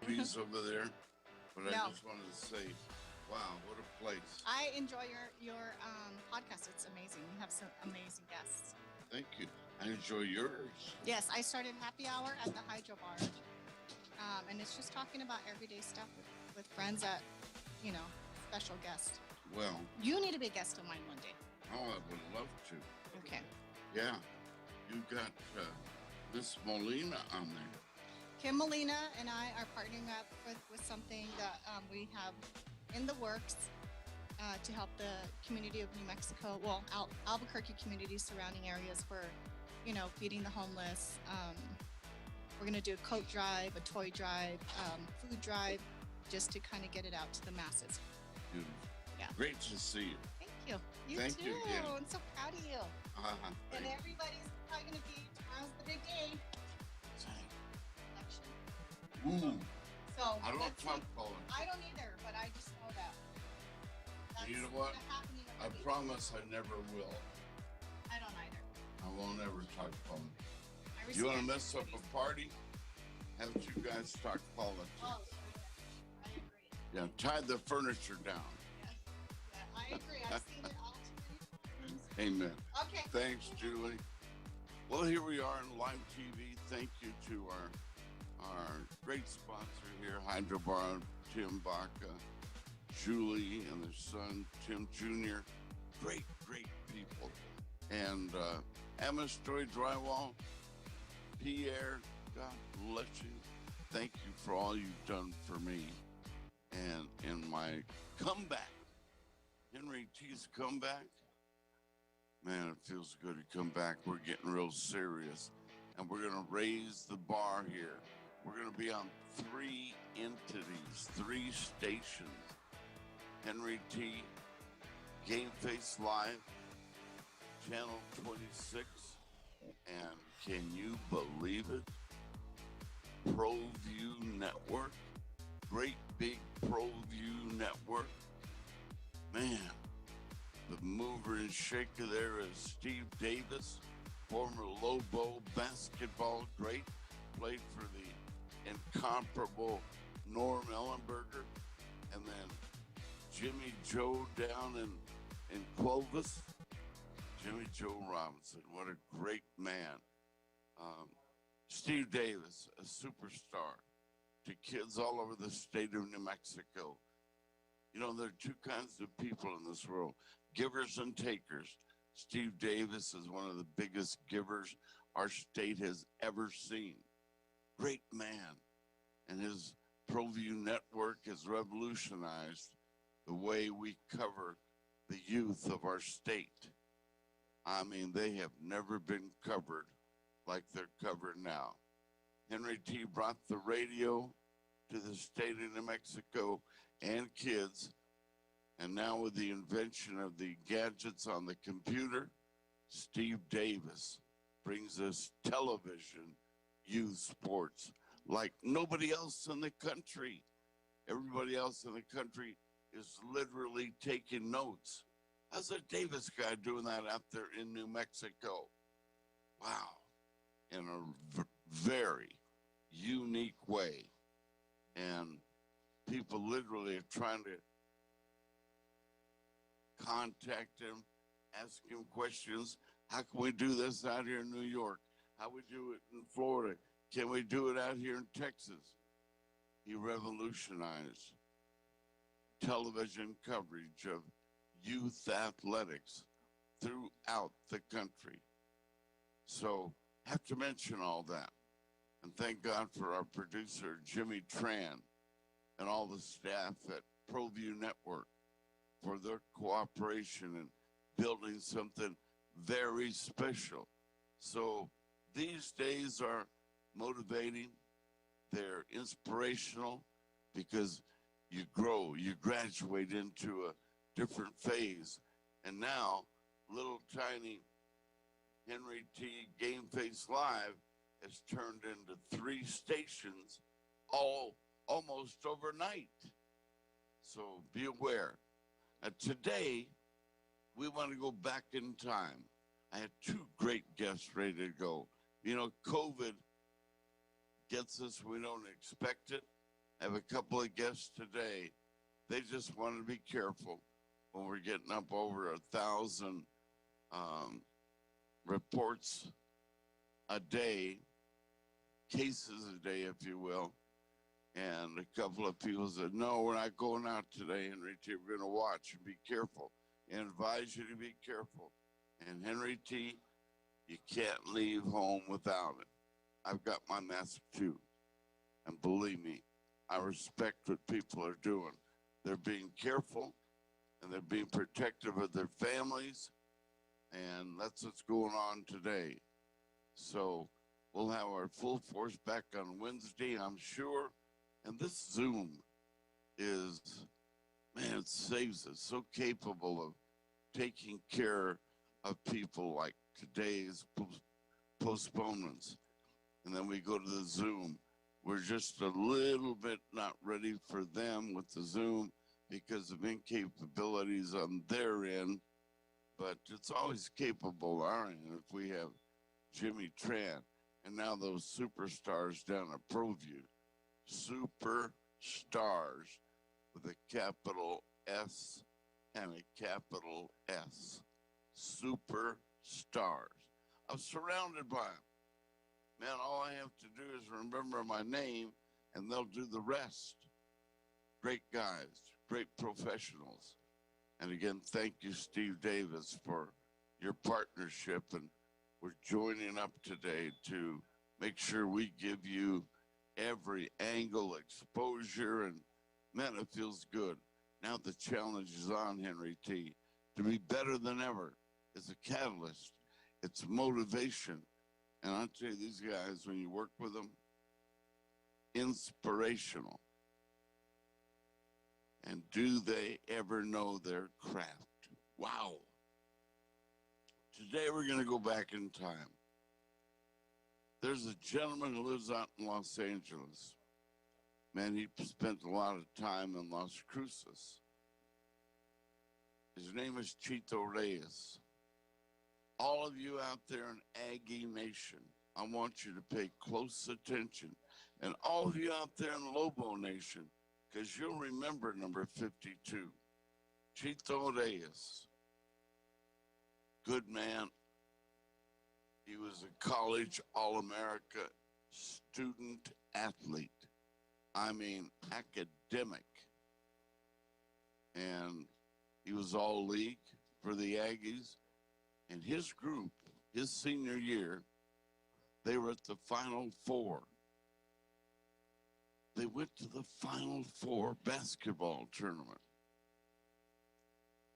He's over there, but I No, just wanted to say, wow, what a place. I enjoy your podcast. It's amazing. You have some amazing guests. Thank you. I enjoy yours. Yes, I started Happy Hour at the Hydro Bar, and it's just talking about everyday stuff with friends that, you know, special guest. Well, You need to be a guest of mine one day. oh, I would love to. Okay. Yeah, you got Miss Molina on there. Kim Molina and I are partnering up with something that we have in the works to help the community of New Mexico, well, Albuquerque community surrounding areas for, you know, feeding the homeless. We're going to do a coat drive, a toy drive, food drive, just to kind of get it out to the masses. Beautiful. Yeah. Great to see you. Thank you. You Thank too. you again. I'm so proud of you. And Thank you. everybody's probably going to be, tomorrow's the big day. Election. Ooh, So I don't let's talk see. Polish. I don't either, but I just know that. That's You know what? happening I every week. promise I never will. I don't either. I won't ever talk Polish. I You want to respect mess up everybody's- a party? Have you guys talk politics? Oh, yeah. I agree. Yeah, tie the furniture down. Yes. Yeah, I agree. I've seen it all too many times. Amen. Okay. Thanks, Julie. Well, here we are on live TV. Thank you to our great sponsor here, Hydro Bar, Tim Baca, Julie, and their son, Tim Jr. Great, great people. And Amistoy Drywall, Pierre, God bless you. Thank you for all you've done for me. And in my comeback, Henry T's comeback, man, it feels good to come back. We're getting real serious. And we're going to raise the bar here. We're going to be on 3 entities, 3 stations. Henry T, GameFace Live, Channel 26. And can you believe it? ProView Network. Great big ProView Network. Man, the mover and shaker there is Steve Davis, former Lobo basketball great, played for the incomparable Norm Ellenberger, and then Jimmy Joe down in Clovis. Jimmy Joe Robinson, what a great man. Steve Davis, a superstar to kids all over the state of New Mexico. You know, there are 2 kinds of people in this world, givers and takers. Steve Davis is one of the biggest givers our state has ever seen. Great man. And his ProView network has revolutionized the way we cover the youth of our state. I mean, they have never been covered like they're covered now. Henry T brought the radio to the state of New Mexico and kids. And now with the invention of the gadgets on the computer, Steve Davis brings us television youth sports like nobody else in the country. Everybody else in the country is literally taking notes. How's that Davis guy doing that out there in New Mexico? Wow. In a very unique way. And people literally are trying to contact him, ask him questions. How can we do this out here in New York? How we do it in Florida? Can we do it out here in Texas? He revolutionized television coverage of youth athletics throughout the country. So have to mention all that. And thank God for our producer, Jimmy Tran, and all the staff at ProView Network for their cooperation in building something very special. So these days are motivating. They're inspirational because you grow, you graduate into a different phase. And now, little tiny Henry T GameFace Live has turned into 3 stations all almost overnight. So be aware. Today, we want to go back in time. I had 2 great guests ready to go. You know, COVID gets us, we don't expect it. I have a couple of guests today. They just want to be careful when we're getting up over 1,000 reports a day, cases a day, if you will. And a couple of people said, no, we're not going out today, Henry T. We're going to watch and be careful and advise you to be careful. And Henry T., you can't leave home without it. I've got my mask too. And believe me, I respect what people are doing. They're being careful and they're being protective of their families. And that's what's going on today. So we'll have our full force back on Wednesday, I'm sure. And this Zoom is, man, it saves us, so capable of taking care of people like today's postponements. And then we go to the Zoom. We're just a little bit not ready for them with the Zoom because of incapabilities on their end, but it's always capable on our end if we have Jimmy Tran and now those superstars down at ProView. Superstars with a capital S and a capital S. Superstars. I'm surrounded by them. Man, all I have to do is remember my name and they'll do the rest. Great guys, great professionals. And again, thank you, Steve Davis, for your partnership. And we're joining up today to make sure we give you every angle, exposure, and man, it feels good. Now the challenge is on, Henry T. To be better than ever. It's a catalyst. It's motivation. And I'll tell you, these guys, when you work with them, inspirational. And do they ever know their craft? Wow. Today we're going to go back in time. There's a gentleman who lives out in Los Angeles. Man, he spent a lot of time in Las Cruces. His name is Chito Reyes. All of you out there in Aggie Nation, I want you to pay close attention. And all of you out there in Lobo Nation, because you'll remember number 52. Chito Reyes. Good man. He was a college All-America student athlete. I mean, academic. And he was all league for the Aggies. And his group, his senior year, they were at the Final Four. They went to the Final Four basketball tournament.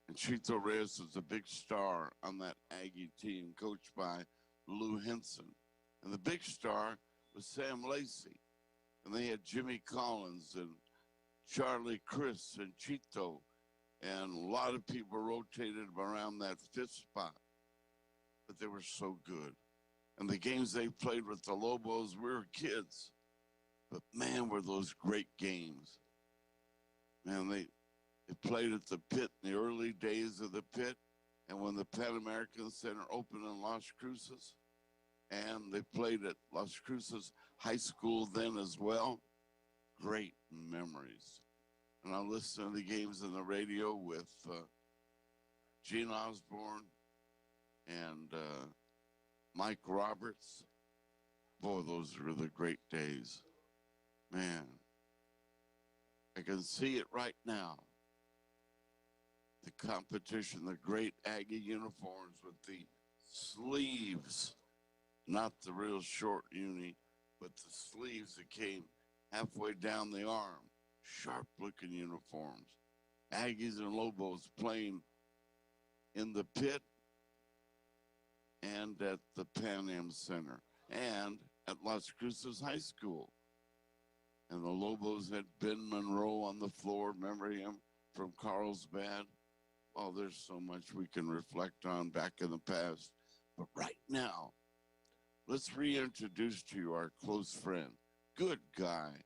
And Chito Reyes was a big star on that Aggie team, coached by Lou Henson. And the big star was Sam Lacey. And they had Jimmy Collins and Charlie Chris and Chito. And a lot of people rotated around that fifth spot. But they were so good. And the games they played with the Lobos, we were kids. But man, were those great games. Man, they played at the Pit in the early days of the Pit. And when the Pan American Center opened in Las Cruces, and they played at Las Cruces High School then as well, great memories. And I listened to the games on the radio with Gene Osborne and Mike Roberts. Boy, those were the great days. Man, I can see it right now. The competition, the great Aggie uniforms with the sleeves, not the real short uni, but the sleeves that came halfway down the arm. Sharp looking uniforms. Aggies and Lobos playing in the Pit and at the Pan Am Center and at Las Cruces High School. And the Lobos had Ben Monroe on the floor. Remember him from Carlsbad? Oh, there's so much we can reflect on back in the past. But right now, let's reintroduce to you our close friend. Good guy.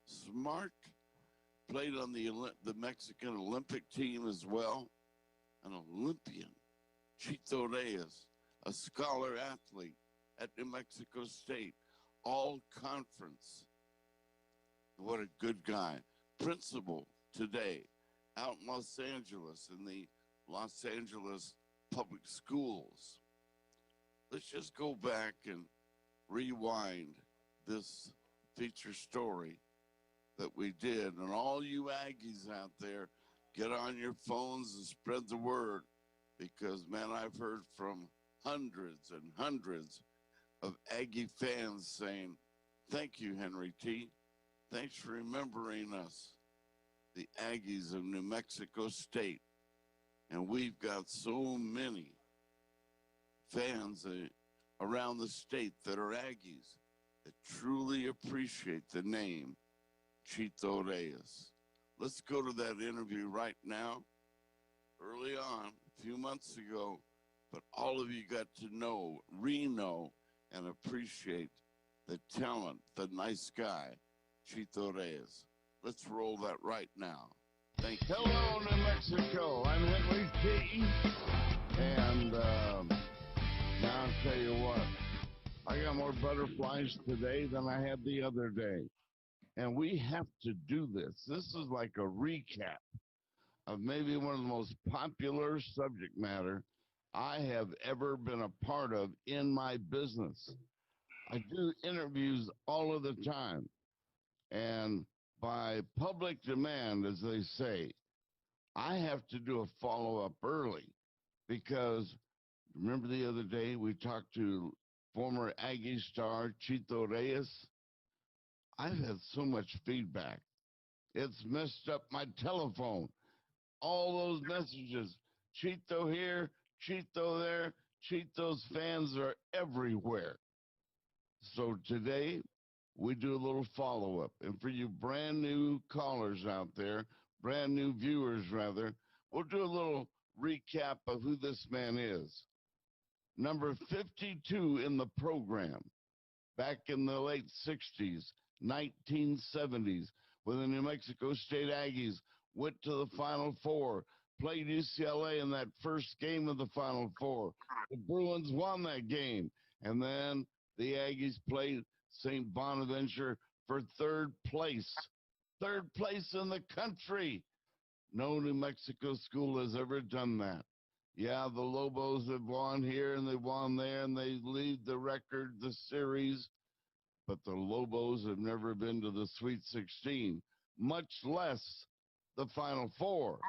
Smart. Played on the Mexican Olympic team as well. An Olympian. Chito Reyes, a scholar athlete at New Mexico State. All conference. What a good guy. Principal today out in Los Angeles in the Los Angeles public schools. Let's just go back and rewind this feature story that we did. And all you Aggies out there, get on your phones and spread the word, because, man, I've heard from hundreds and hundreds of Aggie fans saying, thank you, Henry T. Thanks for remembering us, the Aggies of New Mexico State. And we've got so many fans around the state that are Aggies that truly appreciate the name Chito Reyes. Let's go to that interview right now. Early on, a few months ago, but all of you got to know, re-know, and appreciate the talent, the nice guy, Chito Reyes. Let's roll that right now. Thank you. Hello, New Mexico. I'm Henry T. And now I'll tell you what, I got more butterflies today than I had the other day. And we have to do this. This is like a recap of maybe one of the most popular subject matter I have ever been a part of in my business. I do interviews all of the time. And by public demand, as they say, I have to do a follow-up early, because remember the other day we talked to former Aggie star Chito Reyes? I've had so much feedback. It's messed up my telephone. All those messages, Chito here, Chito there, Chito's fans are everywhere. So today, we do a little follow-up. And for you brand new callers out there, brand new viewers rather, we'll do a little recap of who this man is. Number 52 in the program, back in the late 60s, 1970s, when the New Mexico State Aggies went to the Final Four, played UCLA in that first game of the Final Four. The Bruins won that game, and then the Aggies played St. Bonaventure for third place in the country. No New Mexico school has ever done that. Yeah, the Lobos have won here and they won there, and they lead the record, the series, but the Lobos have never been to the Sweet 16, much less the Final Four.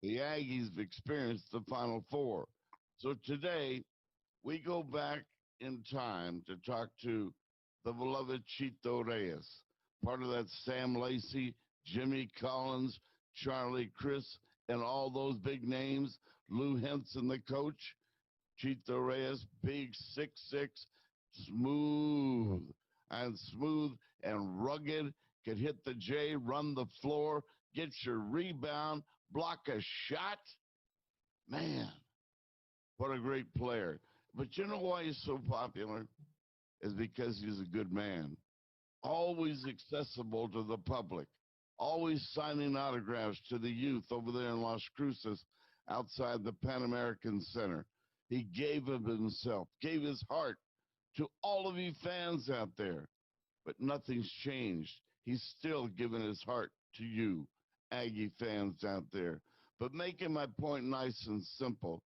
The Aggies have experienced the Final Four. So today, we go back in time to talk to the beloved Chito Reyes, part of that Sam Lacey, Jimmy Collins, Charlie Chris, and all those big names, Lou Henson, the coach, Chito Reyes, big 6'6", smooth and rugged, could hit the J, run the floor, get your rebound, block a shot. Man, what a great player. But you know why he's so popular? Is because he's a good man. Always accessible to the public. Always signing autographs to the youth over there in Las Cruces outside the Pan American Center. He gave of himself, gave his heart to all of you fans out there. But nothing's changed. He's still giving his heart to you, Aggie fans out there. But making my point nice and simple,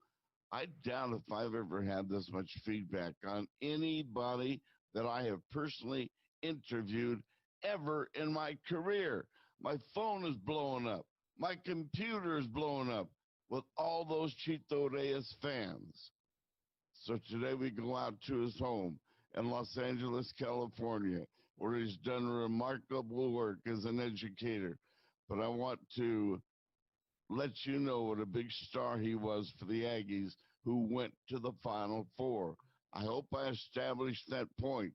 I doubt if I've ever had this much feedback on anybody that I have personally interviewed ever in my career. My phone is blowing up. My computer is blowing up with all those Chito Reyes fans. So today we go out to his home in Los Angeles, California, where he's done remarkable work as an educator. But I want to let you know what a big star he was for the Aggies, who went to the Final Four. I hope I established that point.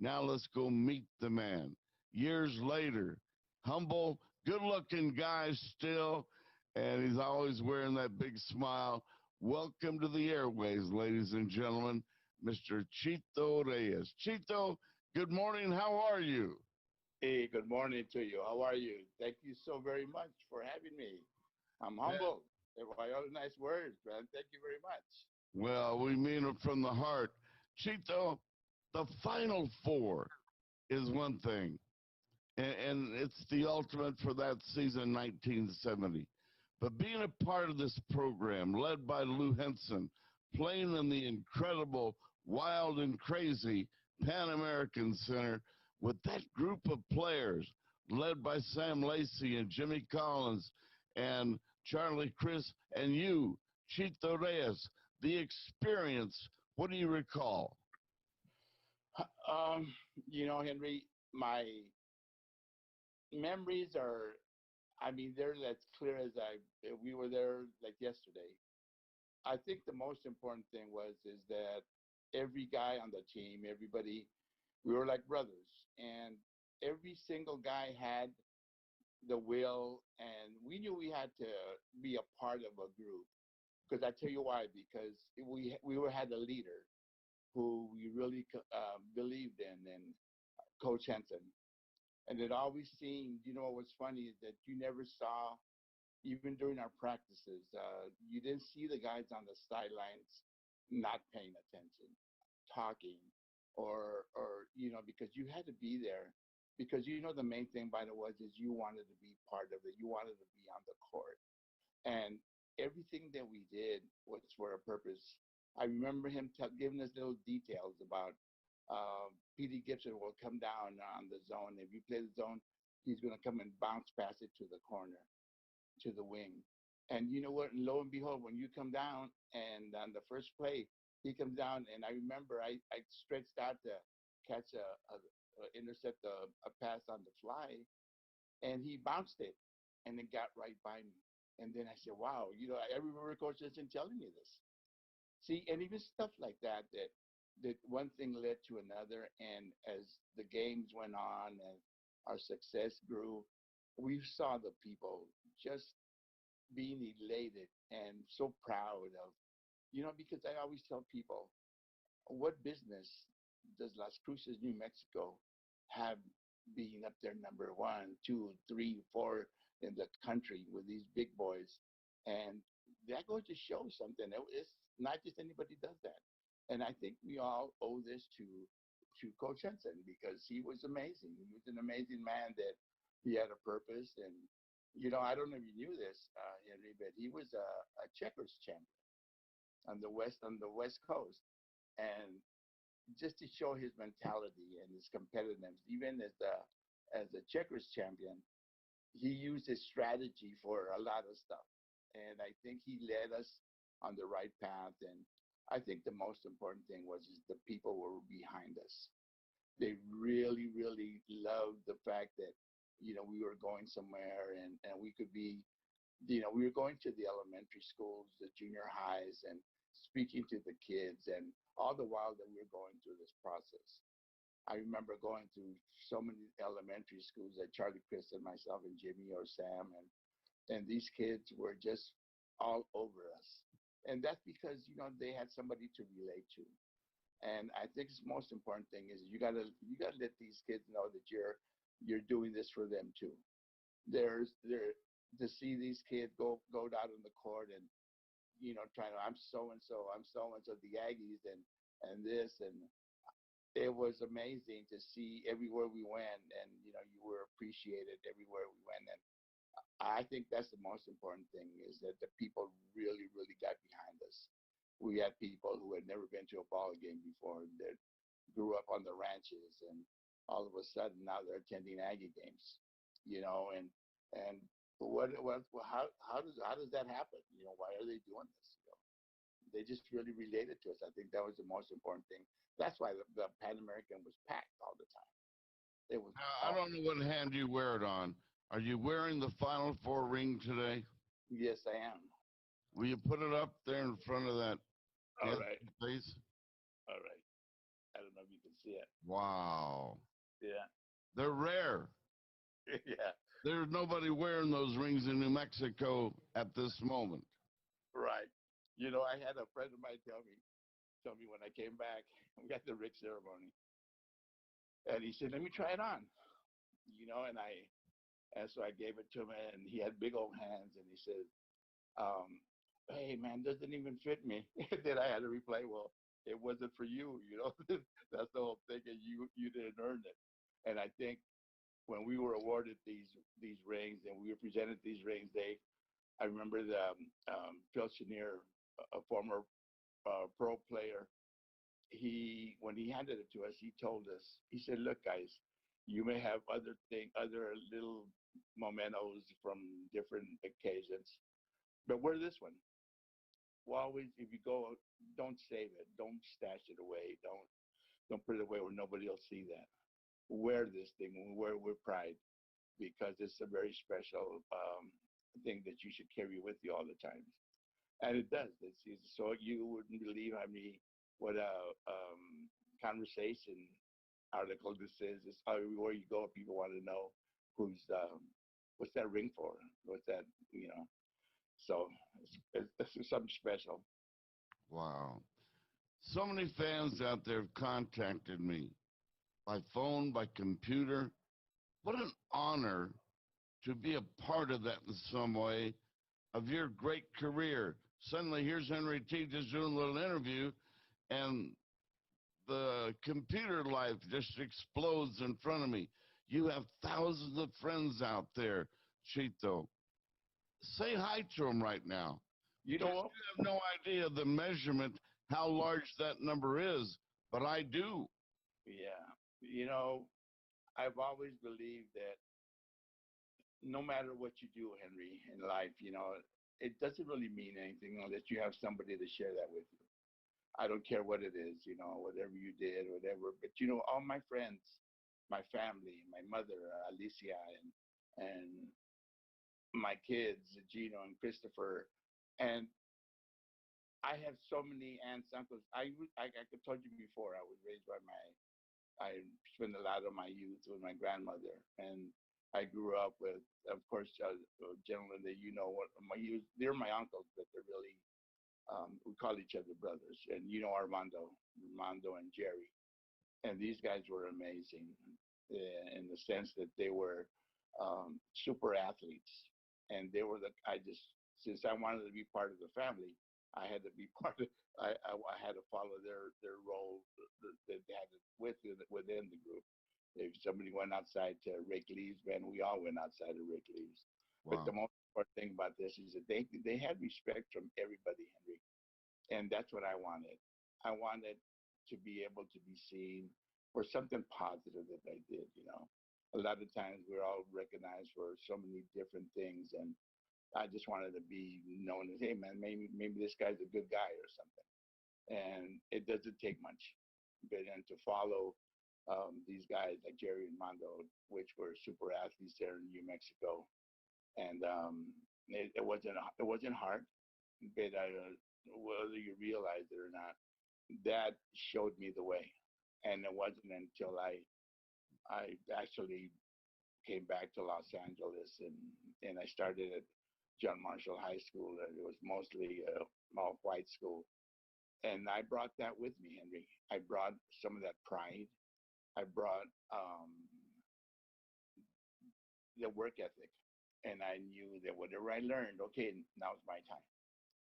Now let's go meet the man. Years later, humble, good-looking guy still, and he's always wearing that big smile. Welcome to the airways, ladies and gentlemen, Mr. Chito Reyes. Chito, good morning. How are you? Hey, good morning to you. How are you? Thank you so very much for having me. I'm humbled by all the nice words, man. Thank you very much. Well, we mean it from the heart. Chito, the Final Four is one thing, and it's the ultimate for that season, 1970. But being a part of this program, led by Lou Henson, playing in the incredible, wild and crazy Pan American Center with that group of players, led by Sam Lacey and Jimmy Collins and Charlie Chris and you, Chito Reyes, the experience, what do you recall? Henry, my memories are, they're as clear as we were there like yesterday. I think the most important thing is that every guy on the team, everybody, we were like brothers, and every single guy had the will, and we knew we had to be a part of a group. Because I tell you why, because we had a leader who we really believed in Coach Henson. And it always seemed, what's funny is that you never saw, even during our practices, you didn't see the guys on the sidelines not paying attention, talking, or because you had to be there. Because the main thing by the was is you wanted to be part of it. You wanted to be on the court. And everything that we did was for a purpose. I remember him giving us little details about P.D. Gibson will come down on the zone. If you play the zone, he's going to come and bounce past it to the corner, to the wing. And you know what? And lo and behold, when you come down and on the first play, he comes down. And I remember I stretched out to catch intercept a pass on the fly, and he bounced it and it got right by me. And then I said, wow, I remember Coach Jensen telling me this. See, and even stuff like that one thing led to another. And as the games went on and our success grew, we saw the people just being elated and so proud of, because I always tell people, what business does Las Cruces, New Mexico have being up there number 1, 2, 3, 4 in the country with these big boys? And that goes to show something. It's not just anybody does that. And I think we all owe this to Coach Henson, because he was amazing. He was an amazing man that he had a purpose. And, I don't know if you knew this, Henry, but he was a checkers champion on the West Coast. And just to show his mentality and his competitiveness, even as a checkers champion, he used his strategy for a lot of stuff. And I think he led us on the right path. And I think the most important thing is the people were behind us. They really, really loved the fact that, we were going somewhere and we could be, we were going to the elementary schools, the junior highs, and speaking to the kids, and all the while that we were going through this process. I remember going through so many elementary schools that Charlie, Chris, and myself, and Jimmy or Sam, and these kids were just all over us. And that's because, they had somebody to relate to. And I think the most important thing is you gotta let these kids know that you're doing this for them too. To see these kids go out on the court and, trying to, I'm so and so the Aggies and this, and it was amazing to see everywhere we went, and you were appreciated everywhere we went. And I think that's the most important thing, is that the people really, really got behind us. We had people who had never been to a ball game before, that grew up on the ranches, and all of a sudden now they're attending Aggie games, and how does that happen? Why are they doing this? They just really related to us. I think that was the most important thing. That's why the Pan American was packed all the time. It was. I don't know what hand you wear it on. Are you wearing the Final Four ring today? Yes, I am. Will you put it up there in front of that? All right. Please. All right. I don't know if you can see it. Wow. Yeah. They're rare. Yeah. There's nobody wearing those rings in New Mexico at this moment. Right. I had a friend of mine tell me when I came back, we got the Rick ceremony, and he said, "Let me try it on," and so I gave it to him, and he had big old hands, and he said, "Hey man, doesn't even fit me." Then I had to reply, "Well, it wasn't for you, That's the whole thing, and you didn't earn it." And I think when we were awarded these rings and we were presented these rings, I remember the Phil Chenier, a former pro player, when he handed it to us, he told us, he said, "Look, guys, you may have other little mementos from different occasions, but wear this one. Well, always, if you go, don't save it, don't stash it away, don't put it away where nobody will see that. Wear this thing and wear it with pride because it's a very special thing that you should carry with you all the time." And it does. So you wouldn't believe what a conversation article this is. It's everywhere you go, people want to know what's that ring for? What's that, So it's something special. Wow. So many fans out there have contacted me by phone, by computer. What an honor to be a part of that in some way of your great career. Suddenly, here's Henry T. just doing a little interview, and the computer life just explodes in front of me. You have thousands of friends out there, Chito. Say hi to them right now. You know what? You have no idea the measurement, how large that number is, but I do. Yeah. I've always believed that no matter what you do, Henry, in life, it doesn't really mean anything unless you have somebody to share that with you. I don't care what it is, whatever you did, whatever. But all my friends, my family, my mother, Alicia, and my kids, Gino and Christopher, and I have so many aunts, uncles. I told you before, I was raised by I spent a lot of my youth with my grandmother, and I grew up with, of course, a gentleman that they're my uncles, but they're really, we call each other brothers. And Armando and Jerry. And these guys were amazing in the sense that they were super athletes. And they were since I wanted to be part of the family, I had to be part of, I had to follow their role that they had within the group. If somebody went outside to rake leaves, man, we all went outside to rake leaves. Wow. But the most important thing about this is that they had respect from everybody, Henry. And that's what I wanted. I wanted to be able to be seen for something positive that I did, A lot of times we're all recognized for so many different things, and I just wanted to be known as, hey man, maybe this guy's a good guy or something. And it doesn't take much. But then to follow these guys like Jerry and Mondo, which were super athletes there in New Mexico, and it wasn't hard, but whether you realize it or not, that showed me the way. And it wasn't until I actually came back to Los Angeles and I started at John Marshall High School. It was mostly all white school, and I brought that with me, Henry. I brought some of that pride. I brought the work ethic, and I knew that whatever I learned, okay, now's my time.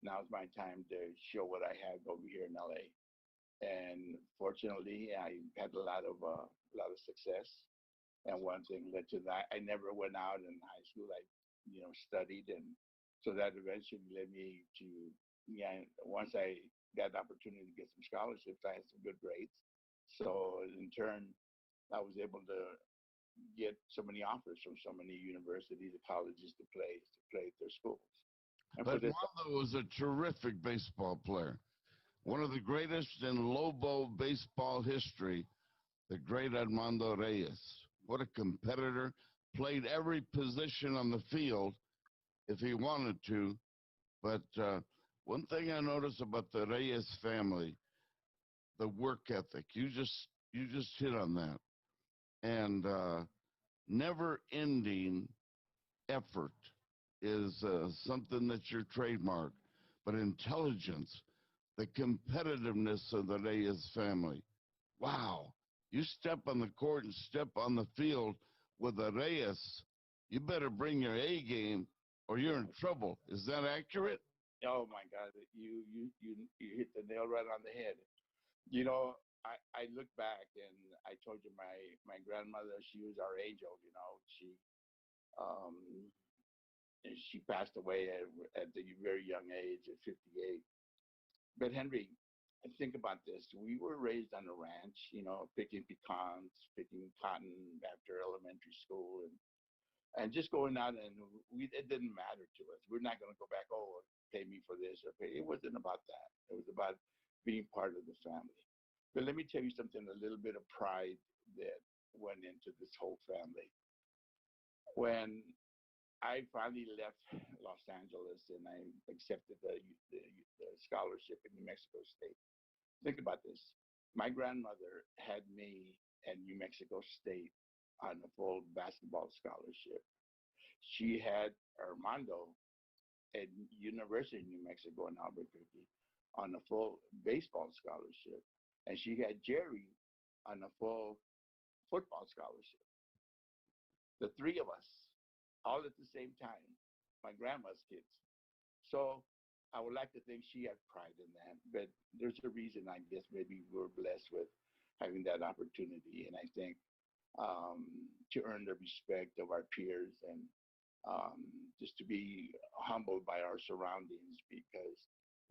Now's my time to show what I have over here in LA. And fortunately, I had a lot of success. And one thing led to that. I never went out in high school. I, studied, and so that eventually led me to, once I got the opportunity to get some scholarships, I had some good grades. So in turn, I was able to get so many offers from so many universities and colleges to play at their schools. And But Mondo was a terrific baseball player. One of the greatest in Lobo baseball history, the great Armando Reyes. What a competitor. Played every position on the field if he wanted to. But one thing I noticed about the Reyes family, the work ethic, you just hit on that. And never-ending effort is something that's your trademark. But intelligence, the competitiveness of the Reyes family. Wow. You step on the court and step on the field with the Reyes, you better bring your A game or you're in trouble. Is that accurate? Oh my God, you hit the nail right on the head. I look back and I told you my grandmother, she was our age old, you know. Um, she passed away at the very young age of 58. But Henry, think about this. We were raised on a ranch, you know, picking pecans, picking cotton after elementary school, and just going out, and it didn't matter to us. We're not going to go back, oh, pay me for this or pay. It wasn't about that. It was about being part of the family. But let me tell you something, a little bit of pride that went into this whole family. When I finally left Los Angeles and I accepted the scholarship in New Mexico State. Think about this. My grandmother had me at New Mexico State on a full basketball scholarship. She had Armando at University of New Mexico in Albuquerque on a full baseball scholarship. And she had Jerry on a full football scholarship. The three of us, all at the same time, my grandma's kids. So I would like to think she had pride in that, but there's a reason, I guess, maybe we're blessed with having that opportunity. And I think to earn the respect of our peers and just to be humbled by our surroundings because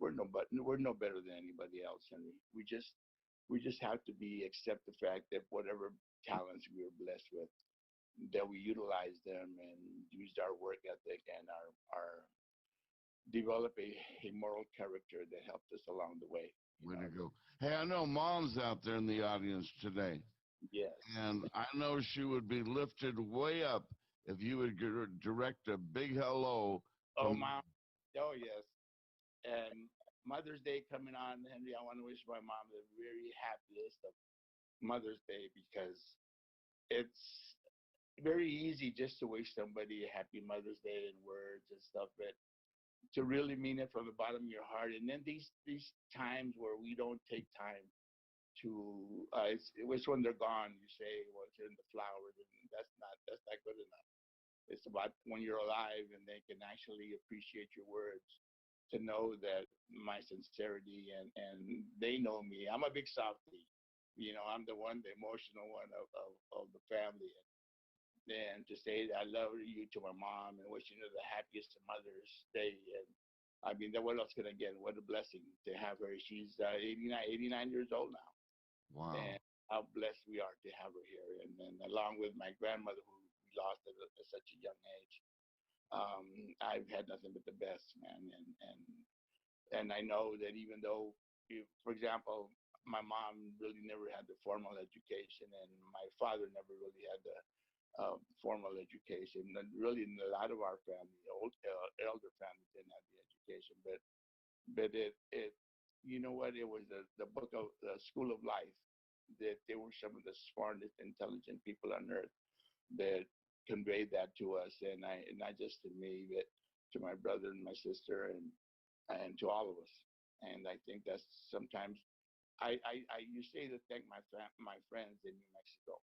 we're no better than anybody else, and we just have to accept the fact that whatever talents we are blessed with, that we utilize them and use our work ethic and our develop a moral character that helped us along the way. Way to go. Hey, I know Mom's out there in the audience today, Yes. and I know she would be lifted way up if you would direct a big hello. Oh, Mom. Oh, yes. And Mother's Day coming on, Henry, I want to wish my mom the very happiest of Mother's Day because it's very easy just to wish somebody a happy Mother's Day in words and stuff, but to really mean it from the bottom of your heart. And then these times where we don't take time to, it's when they're gone. You say, well, it's in the flowers, and that's not good enough. It's about when you're alive and they can actually appreciate your words, to know that my sincerity and they know me. I'm a big softie. You know, I'm the emotional one of the family. And to say that I love you to my mom and wishing her the happiest of Mother's Day. And I mean, what else can I get? What a blessing to have her. She's 89 years old now. Wow. And how blessed we are to have her here. And then along with my grandmother, who we lost at such a young age, I've had nothing but the best, man. And I know that even though, for example, my mom really never had the formal education, and my father never really had the formal education. And really, in a lot of our family, elder families didn't have the education. But it you know what? It was the book of the School of Life, that they were some of the smartest, intelligent people on earth that conveyed that to us, and not just to me, but to my brother and my sister, and to all of us. And I think that's sometimes I used to say to thank my friends in New Mexico.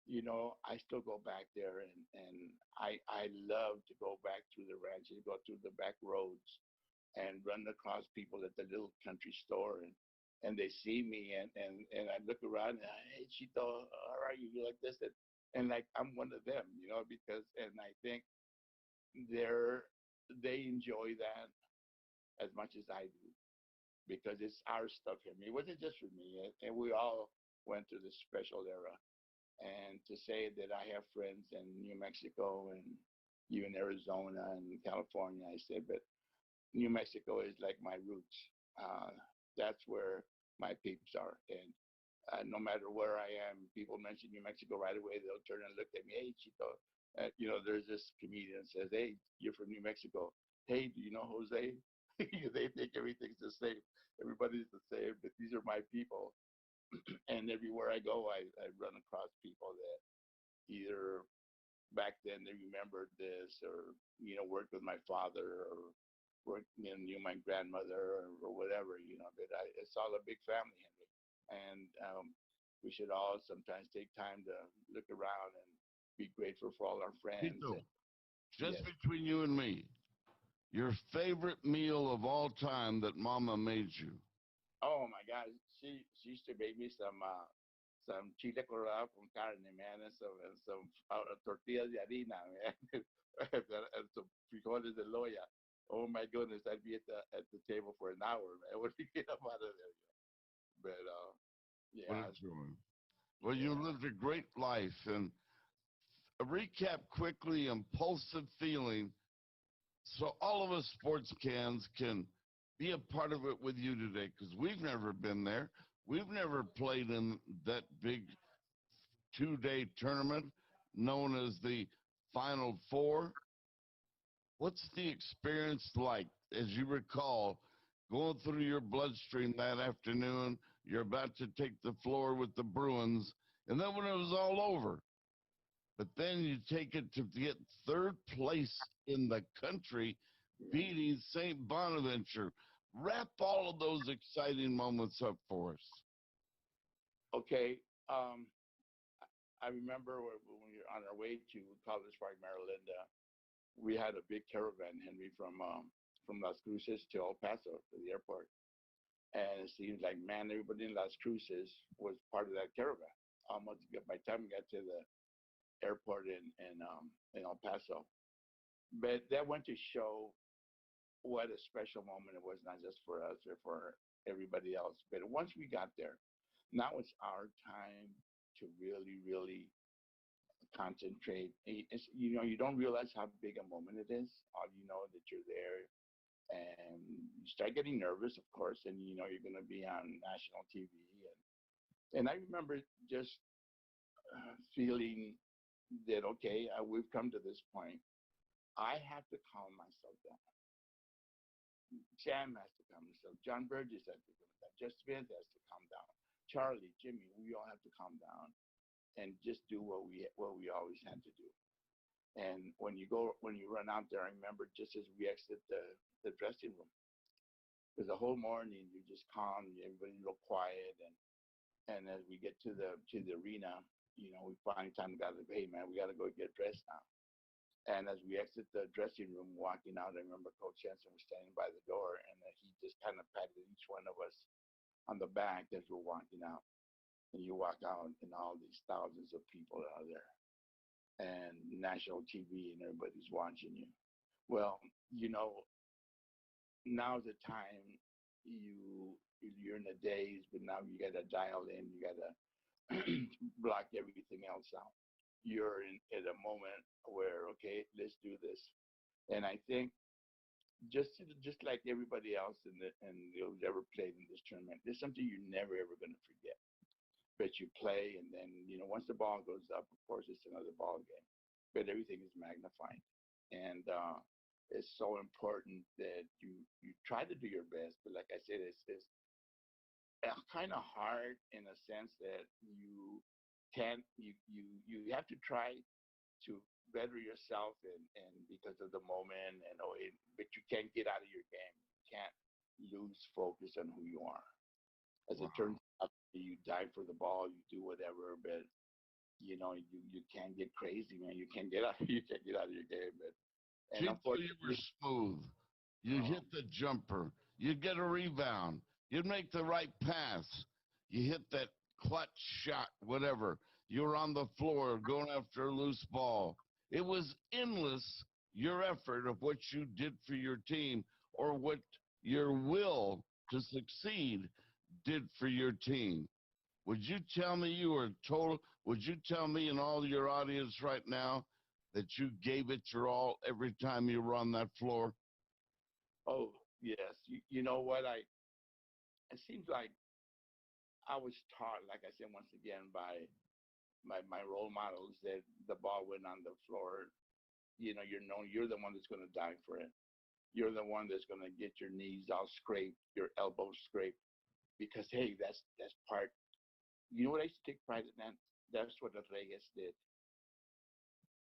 You know, I still go back there, and I love to go back through the ranches, go through the back roads, and run across people at the little country store, and they see me, and I look around and hey, Chito, how are you? You like this? And like I'm one of them, you know, because, and I think they enjoy that as much as I do, because it's our stuff here. It wasn't just for me, and we all went through this special era. And to say that I have friends in New Mexico and even Arizona and California, I said, but New Mexico is like my roots. That's where my peeps are. And no matter where I am, people mention New Mexico right away. They'll turn and look at me. Hey, Chito. You know, there's this comedian that says, hey, you're from New Mexico. Hey, do you know Jose? They think everything's the same. Everybody's the same, but these are my people. And everywhere I go, I run across people that either back then they remembered this, or, you know, worked with my father, or worked, you know, knew my grandmother, or whatever, you know. But it's all a big family, Henry. And we should all sometimes take time to look around and be grateful for all our friends. Chito, just yes. between you and me, your favorite meal of all time that Mama made you? Oh my God, she used to make me some chile colorado con carne, man, and some tortillas de harina, man, and some frijoles de loya. Oh my goodness, I'd be at the table for an hour, man. When we get up out of there, but What yeah, a joy. Well, you yeah. lived a great life. And a recap quickly, impulsive feeling. So all of us sports cans can be a part of it with you today because we've never been there. We've never played in that big 2 day tournament known as the Final Four. What's the experience like as you recall going through your bloodstream that afternoon? You're about to take the floor with the Bruins, and then when it was all over, but then you take it to get third place in the country, beating St. Bonaventure. Wrap all of those exciting moments up for us. Okay. I remember when we were on our way to College Park, Maryland. We had a big caravan, Henry, from Las Cruces to El Paso to the airport, and it seems like, man, everybody in Las Cruces was part of that caravan. Almost by the time we got to the airport in El Paso, but that went to show what a special moment it was, not just for us or for everybody else. But once we got there, now it's our time to really, really concentrate. You don't realize how big a moment it is. All you know that you're there, and you start getting nervous, of course, and you know you're going to be on national TV. And I remember just feeling that okay, we've come to this point. I have to calm myself down. Sam has to calm himself. John Burgess has to calm down. Just Smith has to calm down. Charlie, Jimmy, we all have to calm down and just do what we always had to do. And when you run out there, I remember just as we exit the dressing room, because the whole morning you're just calm, everybody's real quiet, and as we get to the arena, you know, we finally time got to hey man, we got to go get dressed now. And as we exit the dressing room, walking out, I remember Coach Jensen was standing by the door, and he just kind of patted each one of us on the back as we're walking out. And you walk out, and all these thousands of people are there, and national TV, and everybody's watching you. Well, you know, now's the time you're in a daze, but now you got to dial in, you got to block everything else out. You're in at a moment where okay, let's do this. And I think just like everybody else who's ever played in this tournament, there's something you're never ever going to forget. But you play, and then you know once the ball goes up, of course it's another ball game. But everything is magnified, and it's so important that you try to do your best. But like I said, it's kind of hard in a sense that can you have to try to better yourself and because of the moment and but you can't get out of your game. You can't lose focus on who you are. As it Wow. turns out, you dive for the ball, you do whatever, but you know you can't get crazy, man. You can't get out. You can't get out of your game, but and Chito, you were unfortunately, smooth. You um, hit the jumper. You get a rebound. You make the right pass. You hit that clutch shot, whatever. You were on the floor going after a loose ball. It was endless, your effort of what you did for your team or what your will to succeed did for your team. Would you tell me you were total? Would you tell me and all your audience right now that you gave it your all every time you were on that floor? oh yes, you know what it seems like I was taught, like I said once again, by my role models that the ball went on the floor. You know, you're the one that's going to die for it. You're the one that's going to get your knees all scraped, your elbows scraped, because hey, that's part. You know what I used to take pride in that? That's what the Reyes did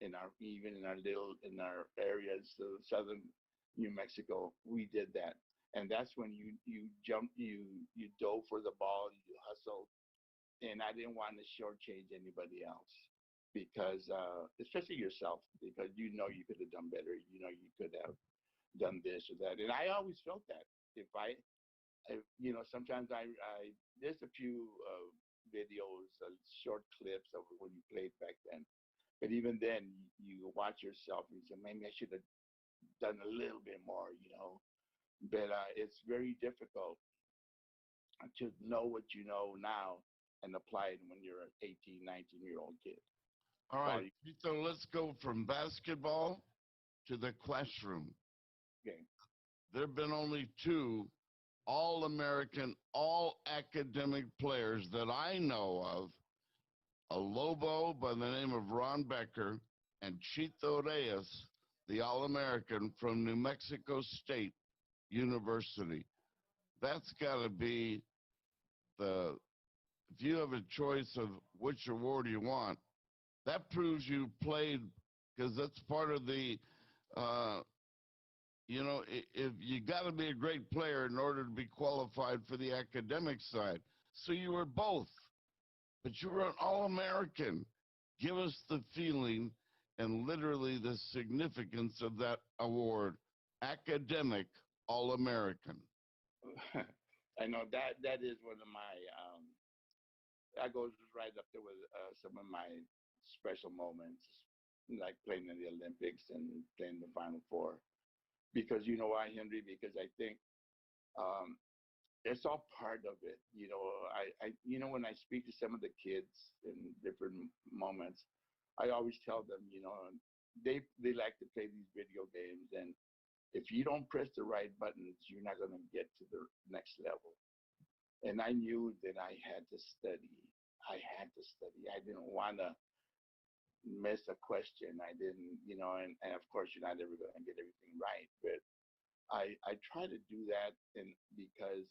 in our even in our little in our areas, so southern New Mexico. We did that, and that's when you jumped, you dove for the ball, you hustled, and I didn't want to shortchange anybody else because, especially yourself, because you know you could have done better. You know you could have done this or that, and I always felt that if Sometimes there's a few videos, short clips of when you played back then. But even then, you watch yourself and you say, maybe I should have done a little bit more. But it's very difficult to know what you know now and apply it when you're an 18, 19-year-old kid. All right, so let's go from basketball to the classroom. Okay. There have been only two all-American, all-academic players that I know of, a Lobo by the name of Ron Becker and Chito Reyes, the All-American from New Mexico State University. That's got to be if you have a choice of which award you want, that proves you played, because that's part of the, if you got to be a great player in order to be qualified for the academic side. So you were both, but you were an All-American. Give us the feeling and literally the significance of that award, academic All-American. I know that is one of my, that goes right up there with some of my special moments, like playing in the Olympics and playing the Final Four. Because you know why, Henry? Because I think it's all part of it. When I speak to some of the kids in different moments, I always tell them, they like to play these video games, and if you don't press the right buttons, you're not going to get to the next level. And I knew that I had to study. I didn't want to miss a question. I didn't, and of course, you're not ever going to get everything right. But I try to do that because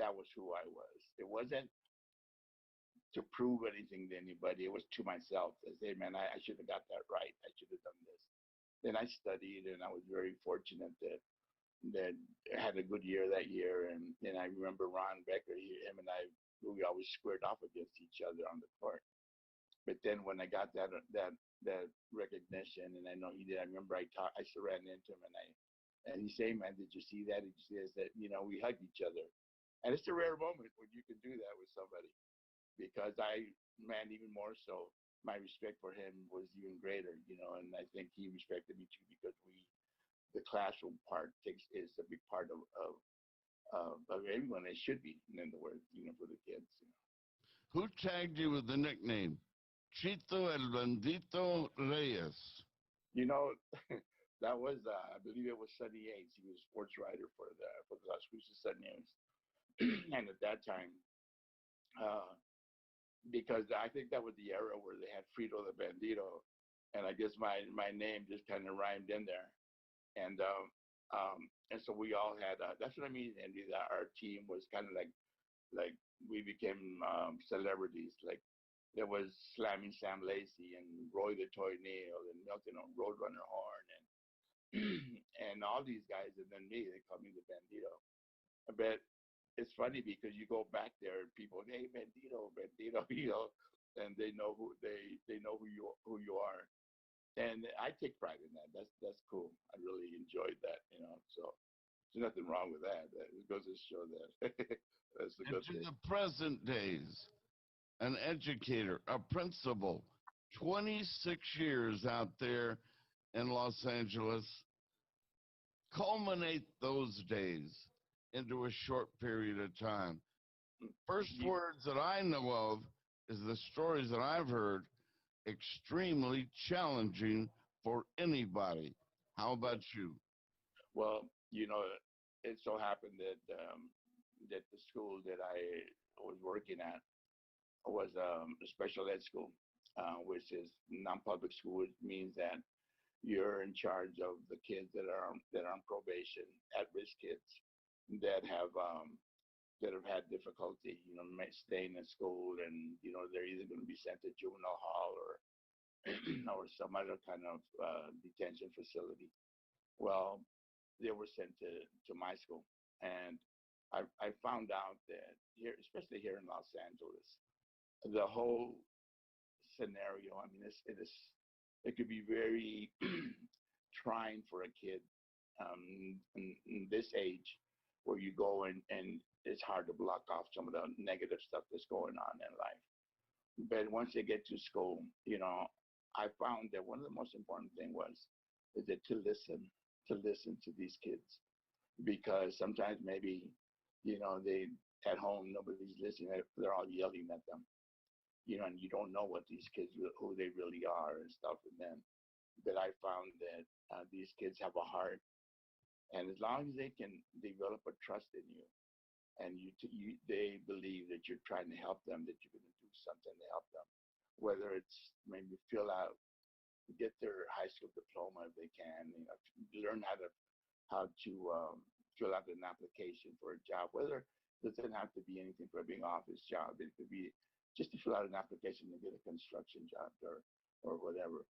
that was who I was. It wasn't to prove anything to anybody. It was to myself. I say, man, I should have got that right. I should have done this. Then I studied, and I was very fortunate that I had a good year that year. And then I remember Ron Becker, him and I, we always squared off against each other on the court. But then when I got that recognition, and I know he did, I remember I ran into him, and he said, man, did you see that? Did you see this? That, we hugged each other. And it's a rare moment when you can do that with somebody, because even more so, my respect for him was even greater, and I think he respected me too, because the classroom part is a big part of everyone. It should be, in the words, for the kids. Who tagged you with the nickname Chito el Bendito Reyes? That was, I believe it was Sonny Yates. He was a sports writer for the Las Cruces Sun News. And at that time, because I think that was the era where they had Frito the Bandito, and I guess my name just kind of rhymed in there, and so we all had. That's what I mean, Andy. That our team was kind of like we became celebrities. Like there was Slamming Sam Lacey and Roy the Toy Neal and Milton Roadrunner Horn and and all these guys, and then me. They called me the Bandito. But it's funny because you go back there and people, hey, Bandito, and they know who you are, and I take pride in that. That's cool. I really enjoyed that, So there's nothing wrong with that. It goes to show that that's a good thing. To the present days, an educator, a principal, 26 years out there in Los Angeles. Culminate those days into a short period of time. First words that I know of is the stories that I've heard, extremely challenging for anybody. How about you? Well, it so happened that the school that I was working at was a special ed school, which is non-public school. It means that you're in charge of the kids that are on probation, at-risk kids that have had difficulty, staying in school, and they're either going to be sent to juvenile hall or or some other kind of detention facility. Well, they were sent to my school, and I found out that here, especially here in Los Angeles, the whole scenario. I mean, it could be very trying for a kid in this age, where you go and it's hard to block off some of the negative stuff that's going on in life. But once they get to school, I found that one of the most important thing was is that to listen to these kids, because sometimes maybe they at home nobody's listening, they're all yelling at them, and you don't know what these kids who they really are and stuff. And then that I found that these kids have a heart, and as long as they can develop a trust in you, and they believe that you're trying to help them, that you're going to do something to help them, whether it's maybe get their high school diploma if they can, learn how to fill out an application for a job, whether it doesn't have to be anything for a big office job. It could be just to fill out an application to get a construction job or whatever.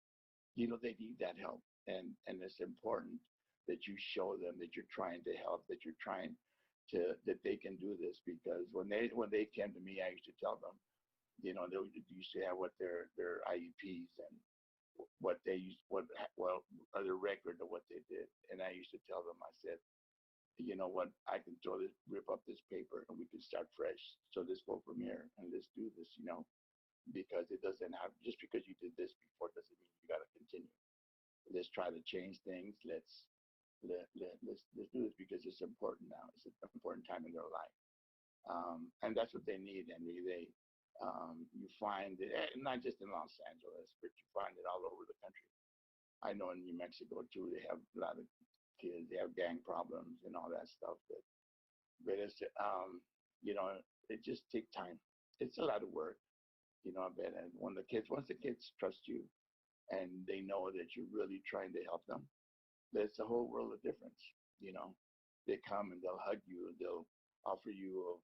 They need that help, and it's important that you show them that you're trying to help, that you're trying that they can do this, because when they came to me, I used to tell them, they used to have what their IEPs and what they used, or the record of what they did, and I used to tell them, I said, you know what, I can rip up this paper and we can start fresh. So let's go from here and let's do this, because it doesn't have, just because you did this before doesn't mean you got to continue. Let's try to change things. Let's do this because it's important now. It's an important time in their life. And that's what they need. And you find it, not just in Los Angeles, but you find it all over the country. I know in New Mexico too, they have a lot of kids, they have gang problems and all that stuff. But it's, it just takes time. It's a lot of work, but and once the kids trust you and they know that you're really trying to help them, there's a whole world of difference. They come and they'll hug you, and they'll offer you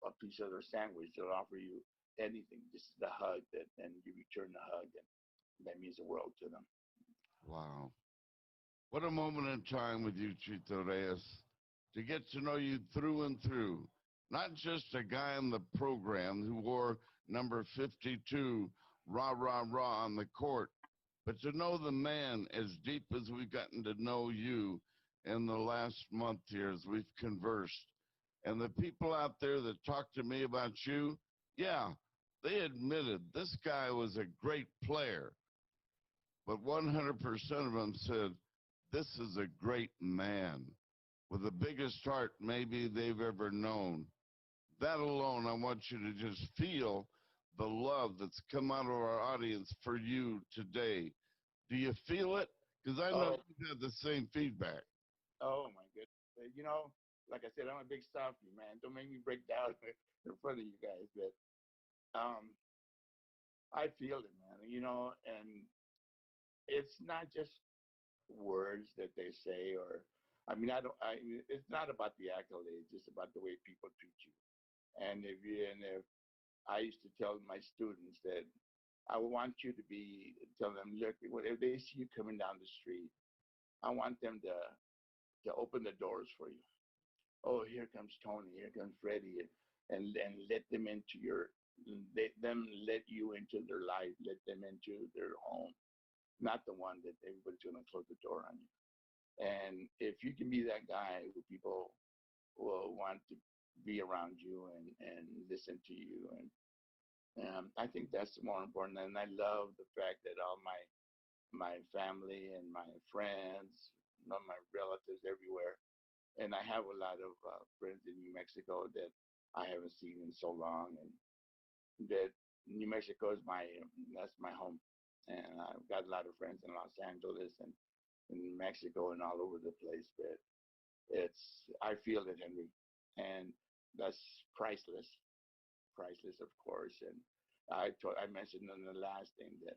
a piece of their sandwich. They'll offer you anything, just the hug, and you return the hug, and that means the world to them. Wow. What a moment in time with you, Chito Reyes, to get to know you through and through. Not just a guy on the program who wore number 52, rah, rah, rah on the court, but to know the man as deep as we've gotten to know you in the last month here as we've conversed. And the people out there that talk to me about you, yeah, they admitted this guy was a great player, but 100% of them said, this is a great man with the biggest heart maybe they've ever known. That alone, I want you to just feel the love that's come out of our audience for you today. Do you feel it? Because I know you've had the same feedback. Oh, my goodness. Like I said, I'm a big Softie, man. Don't make me break down in front of you guys. But I feel it, man, and it's not just words that they say, it's not about the accolades, it's about the way people treat you. And if I used to tell my students that I want you to tell them, look, if they see you coming down the street, I want them to open the doors for you. Oh, here comes Tony, here comes Freddie, and let them let you into their life, let them into their home, not the one that everybody's going to close the door on you. And if you can be that guy who people will want to be around you and listen to you, and I think that's more important. And I love the fact that all my family and my friends, my relatives everywhere, and I have a lot of friends in New Mexico that I haven't seen in so long, and that New Mexico is that's my home. And I've got a lot of friends in Los Angeles and in Mexico and all over the place. But I feel it, Henry, and that's priceless, of course. And I mentioned in the last thing that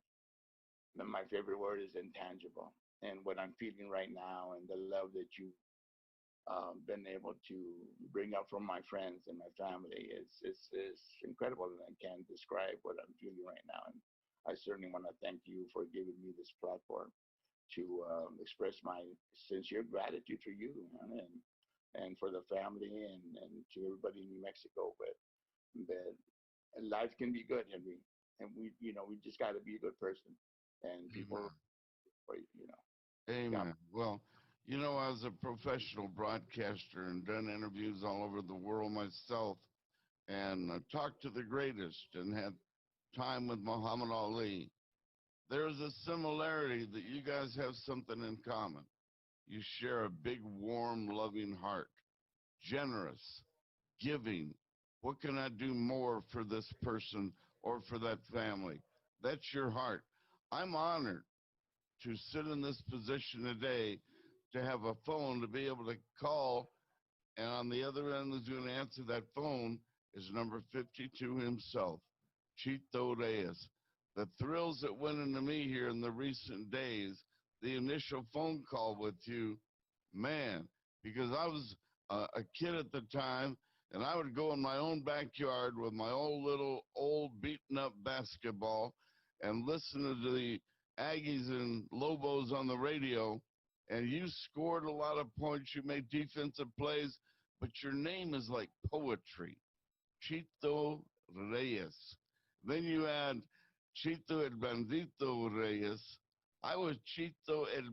my favorite word is intangible. And what I'm feeling right now, and the love that you've been able to bring up from my friends and my family, it's incredible, and I can't describe what I'm feeling right now. And I certainly want to thank you for giving me this platform to express my sincere gratitude for you, man, and for the family and to everybody in New Mexico. But life can be good, Henry, and we just got to be a good person, and people, Amen. Well, You know, as a professional broadcaster and done interviews all over the world myself, and talked to the greatest and had time with Muhammad Ali, there's a similarity that you guys have something in common. You share a big, warm, loving heart, generous, giving. What can I do more for this person or for that family? That's your heart. I'm honored to sit in this position today, to have a phone, to be able to call, and on the other end who's going to answer that phone is number 52 himself, Chito Reyes. The thrills that went into me here in the recent days, the initial phone call with you, man, because I was a kid at the time, and I would go in my own backyard with my old little old beaten up basketball and listen to the Aggies and Lobos on the radio, and you scored a lot of points. You made defensive plays, but your name is like poetry, Chito Reyes. Then you add Chito el Bandito Reyes. I was Chito el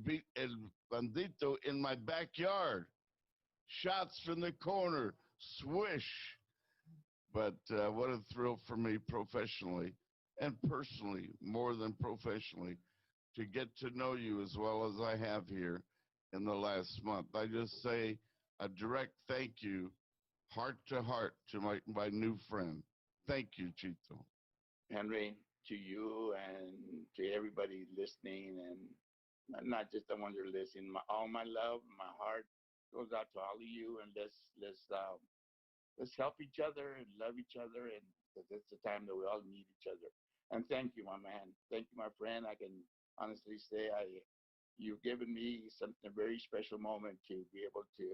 Bandito in my backyard. Shots from the corner, swish. But what a thrill for me professionally and personally, more than professionally, to get to know you as well as I have here in the last month. I just say a direct thank you, heart to heart, to my new friend. Thank you, Chito. Henry, to you and to everybody listening, and not just the ones that are listening. All my love, my heart goes out to all of you, and let's help each other and love each other, and because it's the time that we all need each other. And thank you, my man. Thank you, my friend. I can honestly say you've given me something, a very special moment to be able to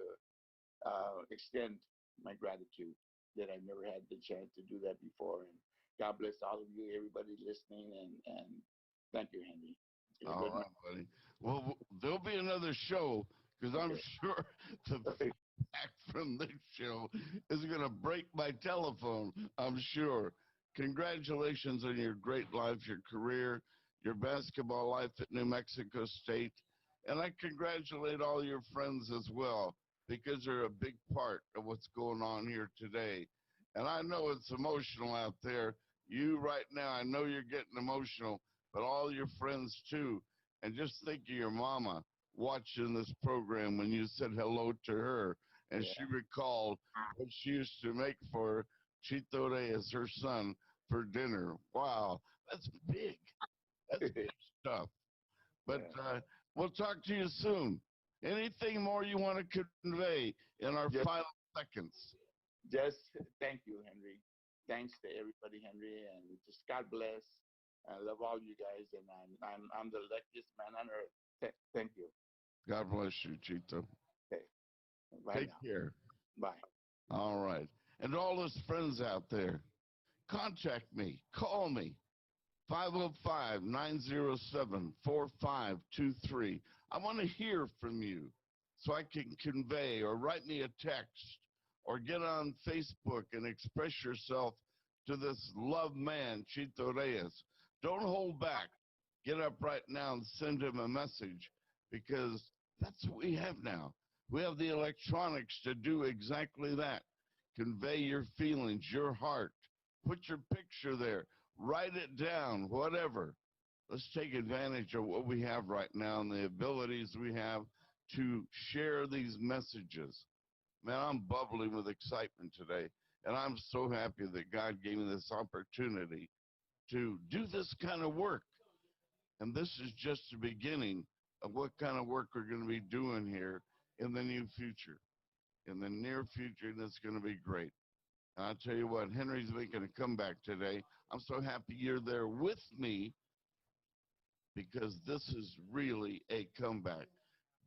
extend my gratitude that I never had the chance to do that before. And God bless all of you, everybody listening, and thank you, Henry. All right, buddy. Well, there'll be another show because I'm sure the feedback from this show is going to break my telephone. I'm sure. Congratulations on your great life, your career, your basketball life at New Mexico State. And I congratulate all your friends as well, because they're a big part of what's going on here today. And I know it's emotional out there. You right now, I know you're getting emotional, but all your friends too. And just think of your mama watching this program when you said hello to her, and she recalled what she used to make for Chito Reyes, her son, for dinner. Wow, that's big. That's big stuff. But we'll talk to you soon. Anything more you want to convey in our final seconds? Just thank you, Henry. Thanks to everybody, Henry, and just God bless. I love all you guys, and I'm the luckiest man on earth. Thank you. God bless you, Chito. Okay. Bye Take now. care. Bye. All right. And all those friends out there, contact me. Call me. 505-907-4523. I want to hear from you so I can convey, or write me a text, or get on Facebook and express yourself to this love man, Chito Reyes. Don't hold back. Get up right now and send him a message, because that's what we have now. We have the electronics to do exactly that. Convey your feelings, your heart. Put your picture there. Write it down, whatever. Let's take advantage of what we have right now and the abilities we have to share these messages. Man, I'm bubbling with excitement today, and I'm so happy that God gave me this opportunity to do this kind of work. And this is just the beginning of what kind of work we're going to be doing here in the near future. In the near future, and it's going to be great. And I'll tell you what, Henry's making a comeback today. I'm so happy you're there with me, because this is really a comeback.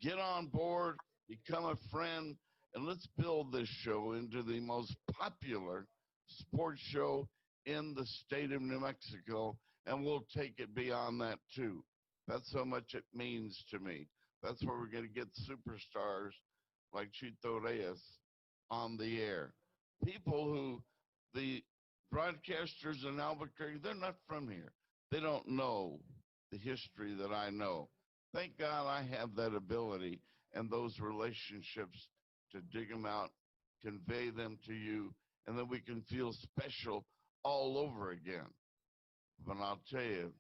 Get on board, become a friend, and let's build this show into the most popular sports show in the state of New Mexico, and we'll take it beyond that too. That's how much it means to me. That's where we're going to get superstars like Chito Reyes on the air. People who, the broadcasters in Albuquerque, they're not from here. They don't know the history that I know. Thank God I have that ability, and those relationships to dig them out, convey them to you, and then we can feel special all over again. But I'll tell you,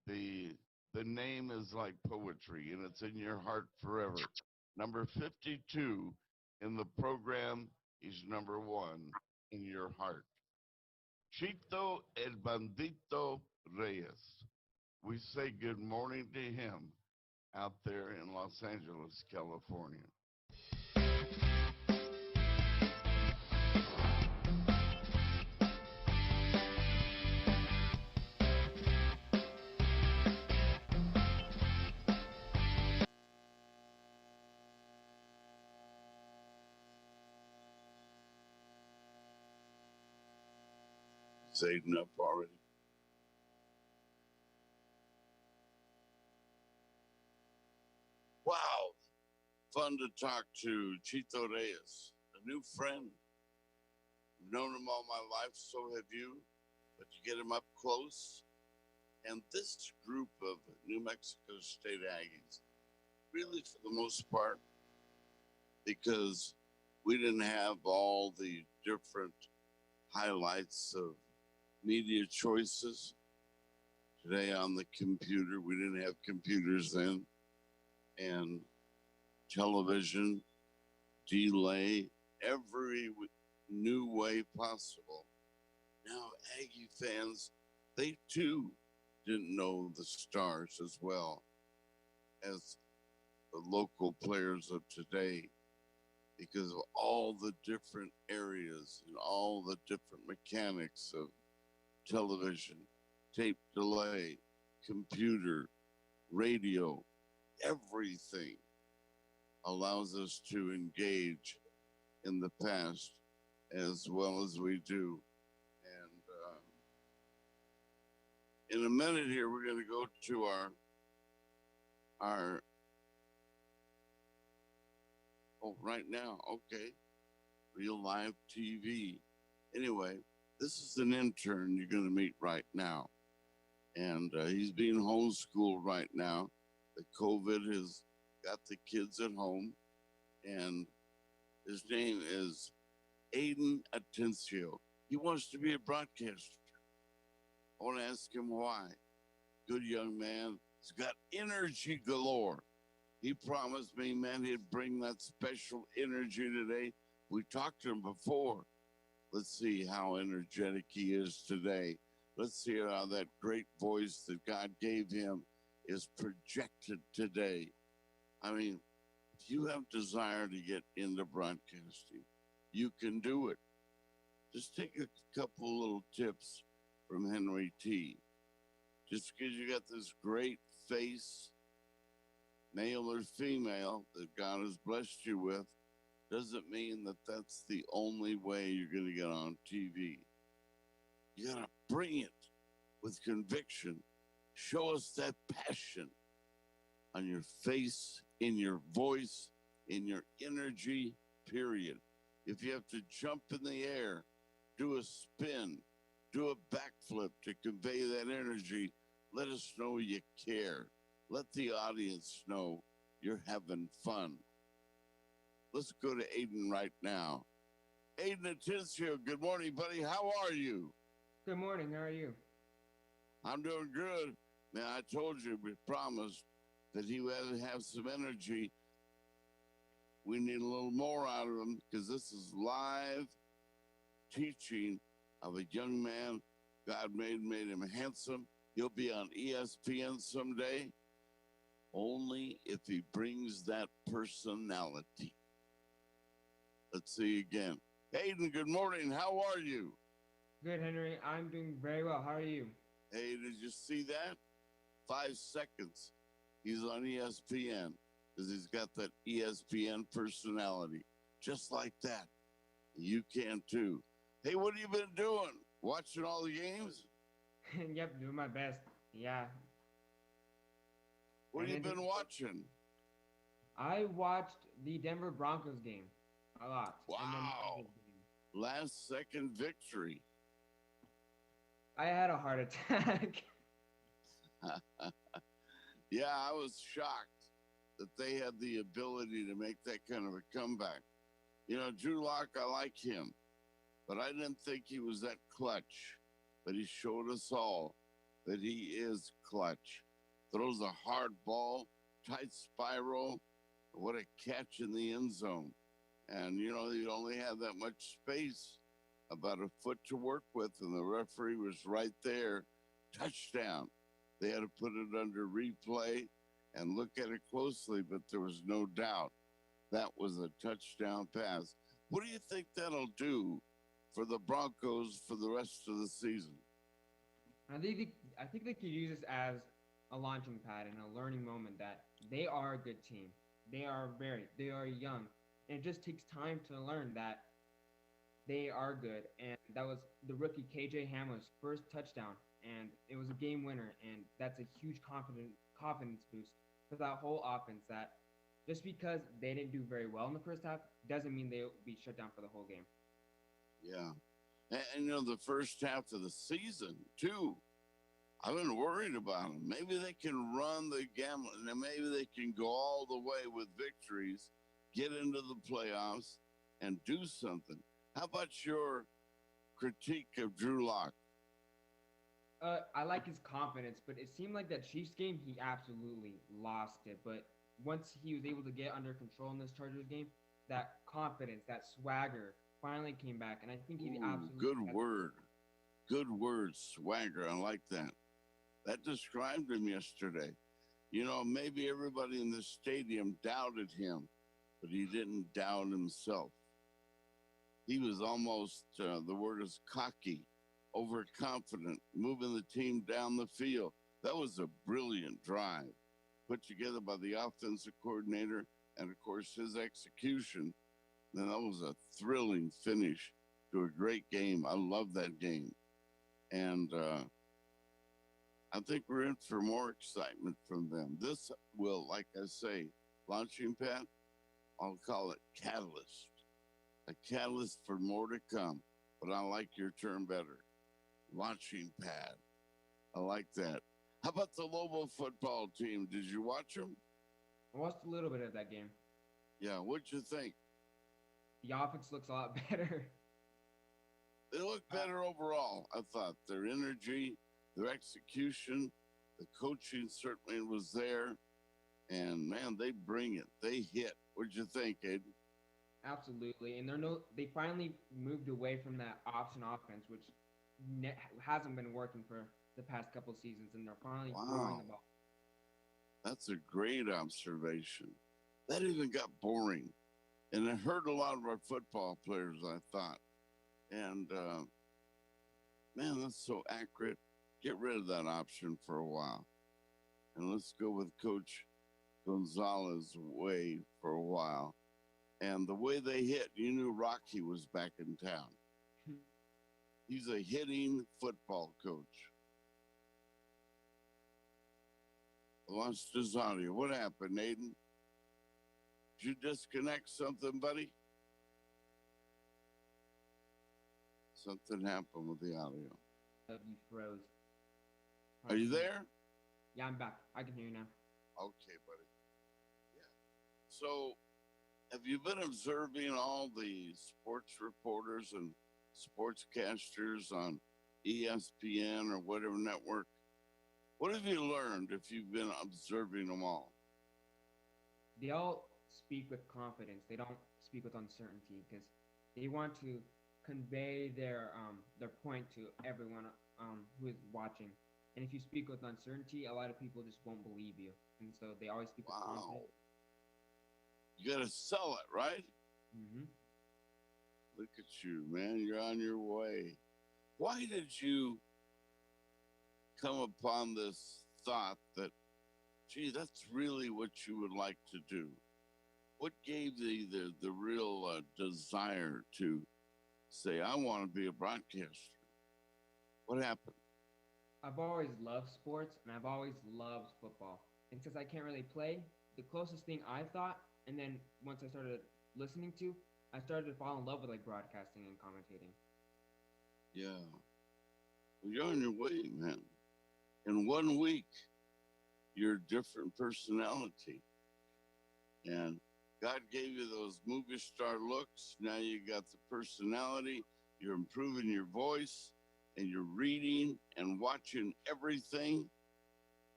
the name is like poetry, and it's in your heart forever. Number 52 in the program is number 1 in your heart. Chito el Bandito Reyes. We say good morning to him out there in Los Angeles, California. Is Aiden up already? Wow. Fun to talk to Chito Reyes, a new friend. I've known him all my life, so have you. But to get him up close, and this group of New Mexico State Aggies, really for the most part, because we didn't have all the different highlights of media choices. Today on the computer, we didn't have computers then, and television, delay, every new way possible. Now, Aggie fans, they too didn't know the stars as well as the local players of today because of all the different areas and all the different mechanics of television, tape delay, computer, radio, everything allows us to engage in the past as well as we do. And in a minute here, we're going to go to our right now, okay, real live TV. Anyway, this is an intern you're going to meet right now. And he's being homeschooled right now. The COVID has got the kids at home. And his name is Aiden Atencio. He wants to be a broadcaster. I want to ask him why. Good young man. He's got energy galore. He promised me, man, he'd bring that special energy today. We talked to him before. Let's see how energetic he is today. Let's see how that great voice that God gave him is projected today. I mean, if you have desire to get into broadcasting, you can do it. Just take a couple little tips from Henry T. Just because you got this great face, male or female, that God has blessed you with, doesn't mean that that's the only way you're going to get on TV. You got to bring it with conviction. Show us that passion on your face, in your voice, in your energy, period. If you have to jump in the air, do a spin, do a backflip to convey that energy, let us know you care. Let the audience know you're having fun. Let's go to Aiden right now. Aiden Atencio, good morning, buddy. How are you? Good morning. How are you? I'm doing good. Man, I told you, we promised that he would have some energy. We need a little more out of him because this is live teaching of a young man. God made him handsome. He'll be on ESPN someday, only if he brings that personality. Let's see again. Aiden, good morning. How are you? Good, Henry. I'm doing very well. How are you? Hey, did you see that? 5 seconds. He's on ESPN because he's got that ESPN personality. Just like that. You can too. Hey, what have you been doing? Watching all the games? Yep, doing my best. Yeah. What have you been watching? I watched the Denver Broncos game a lot. Wow. Last second victory. I had a heart attack. Yeah, I was shocked. that they had the ability to make that kind of a comeback. You know, Drew Lock, I like him, but I didn't think he was that clutch. But he showed us all that he is clutch. Throws a hard ball, tight spiral. What a catch in the end zone. And, you know, you only have that much space, about a foot to work with, and the referee was right there. Touchdown. They had to put it under replay and look at it closely, but there was no doubt that was a touchdown pass. What do you think that'll do for the Broncos for the rest of the season? I think they could use this as a launching pad and a learning moment that they are a good team. They are young, and it just takes time to learn that they are good. And that was the rookie KJ Hamler's first touchdown, and it was a game winner, and that's a huge confidence boost for that whole offense. That just because they didn't do very well in the first half doesn't mean they'll be shut down for the whole game. Yeah. And you know, the first half of the season, too, I've been worried about them. Maybe they can run the gamut, and maybe they can go all the way with victories, get into the playoffs, and do something. How about your critique of Drew Lock? I like his confidence, but it seemed like that Chiefs game, he absolutely lost it. But once he was able to get under control in this Chargers game, that confidence, that swagger finally came back. And I think he's absolutely Good word, swagger. I like that. That described him yesterday. You know, maybe everybody in the stadium doubted him, but he didn't doubt himself. He was almost, the word is cocky, overconfident, moving the team down the field. That was a brilliant drive put together by the offensive coordinator and, of course, his execution. And that was a thrilling finish to a great game. I love that game. And I think we're in for more excitement from them. This will, like I say, launching pad, I'll call it catalyst. A catalyst for more to come. But I like your term better. Launching pad. I like that. How about the Lobo football team? Did you watch them? I watched a little bit of that game. Yeah, what'd you think? The offense looks a lot better. They look better overall, I thought. Their energy, their execution, the coaching certainly was there. And, man, they bring it. They hit. What'd you think, Aiden? Absolutely, and they finally moved away from that option offense, which hasn't been working for the past couple of seasons, and they're finally throwing the ball. That's a great observation. That even got boring, and it hurt a lot of our football players, I thought. And man, that's so accurate. Get rid of that option for a while, and let's go with Coach Gonzalez's way for a while. And the way they hit, you knew Rocky was back in town. He's a hitting football coach. I lost his audio. What happened, Aiden? Did you disconnect something, buddy? Something happened with the audio. You froze. Are you there? Yeah, I'm back. I can hear you now. Okay, buddy. Yeah. So, have you been observing all the sports reporters and sportscasters on ESPN or whatever network? What have you learned if you've been observing them all? They all speak with confidence. They don't speak with uncertainty because they want to convey their point to everyone who is watching. And if you speak with uncertainty, a lot of people just won't believe you. And so they always speak with confidence. You got to sell it, right? Mm-hmm. Look at you, man. You're on your way. Why did you come upon this thought that, gee, that's really what you would like to do? What gave you the real desire to say, I want to be a broadcaster? What happened? I've always loved sports, and I've always loved football. And since I can't really play, the closest thing I thought, and then once I started listening to, I started to fall in love with like broadcasting and commentating. Yeah. Well, you're on your way, man. In 1 week, you're a different personality. And God gave you those movie star looks. Now you got the personality. You're improving your voice and you're reading and watching everything.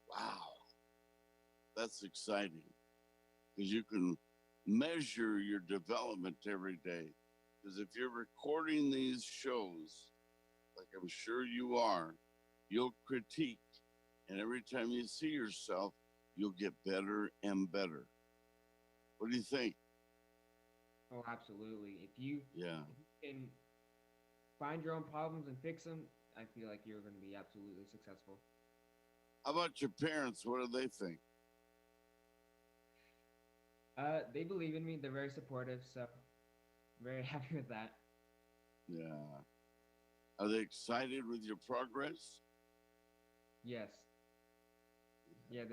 Wow, that's exciting because you can measure your development every day. Because if you're recording these shows, like I'm sure you are, you'll critique. And every time you see yourself, you'll get better and better. What do you think? Oh, absolutely. Yeah. If you can find your own problems and fix them, I feel like you're going to be absolutely successful. How about your parents? What do they think? They believe in me. They're very supportive, so very happy with that. Yeah. Are they excited with your progress? Yes. Yeah,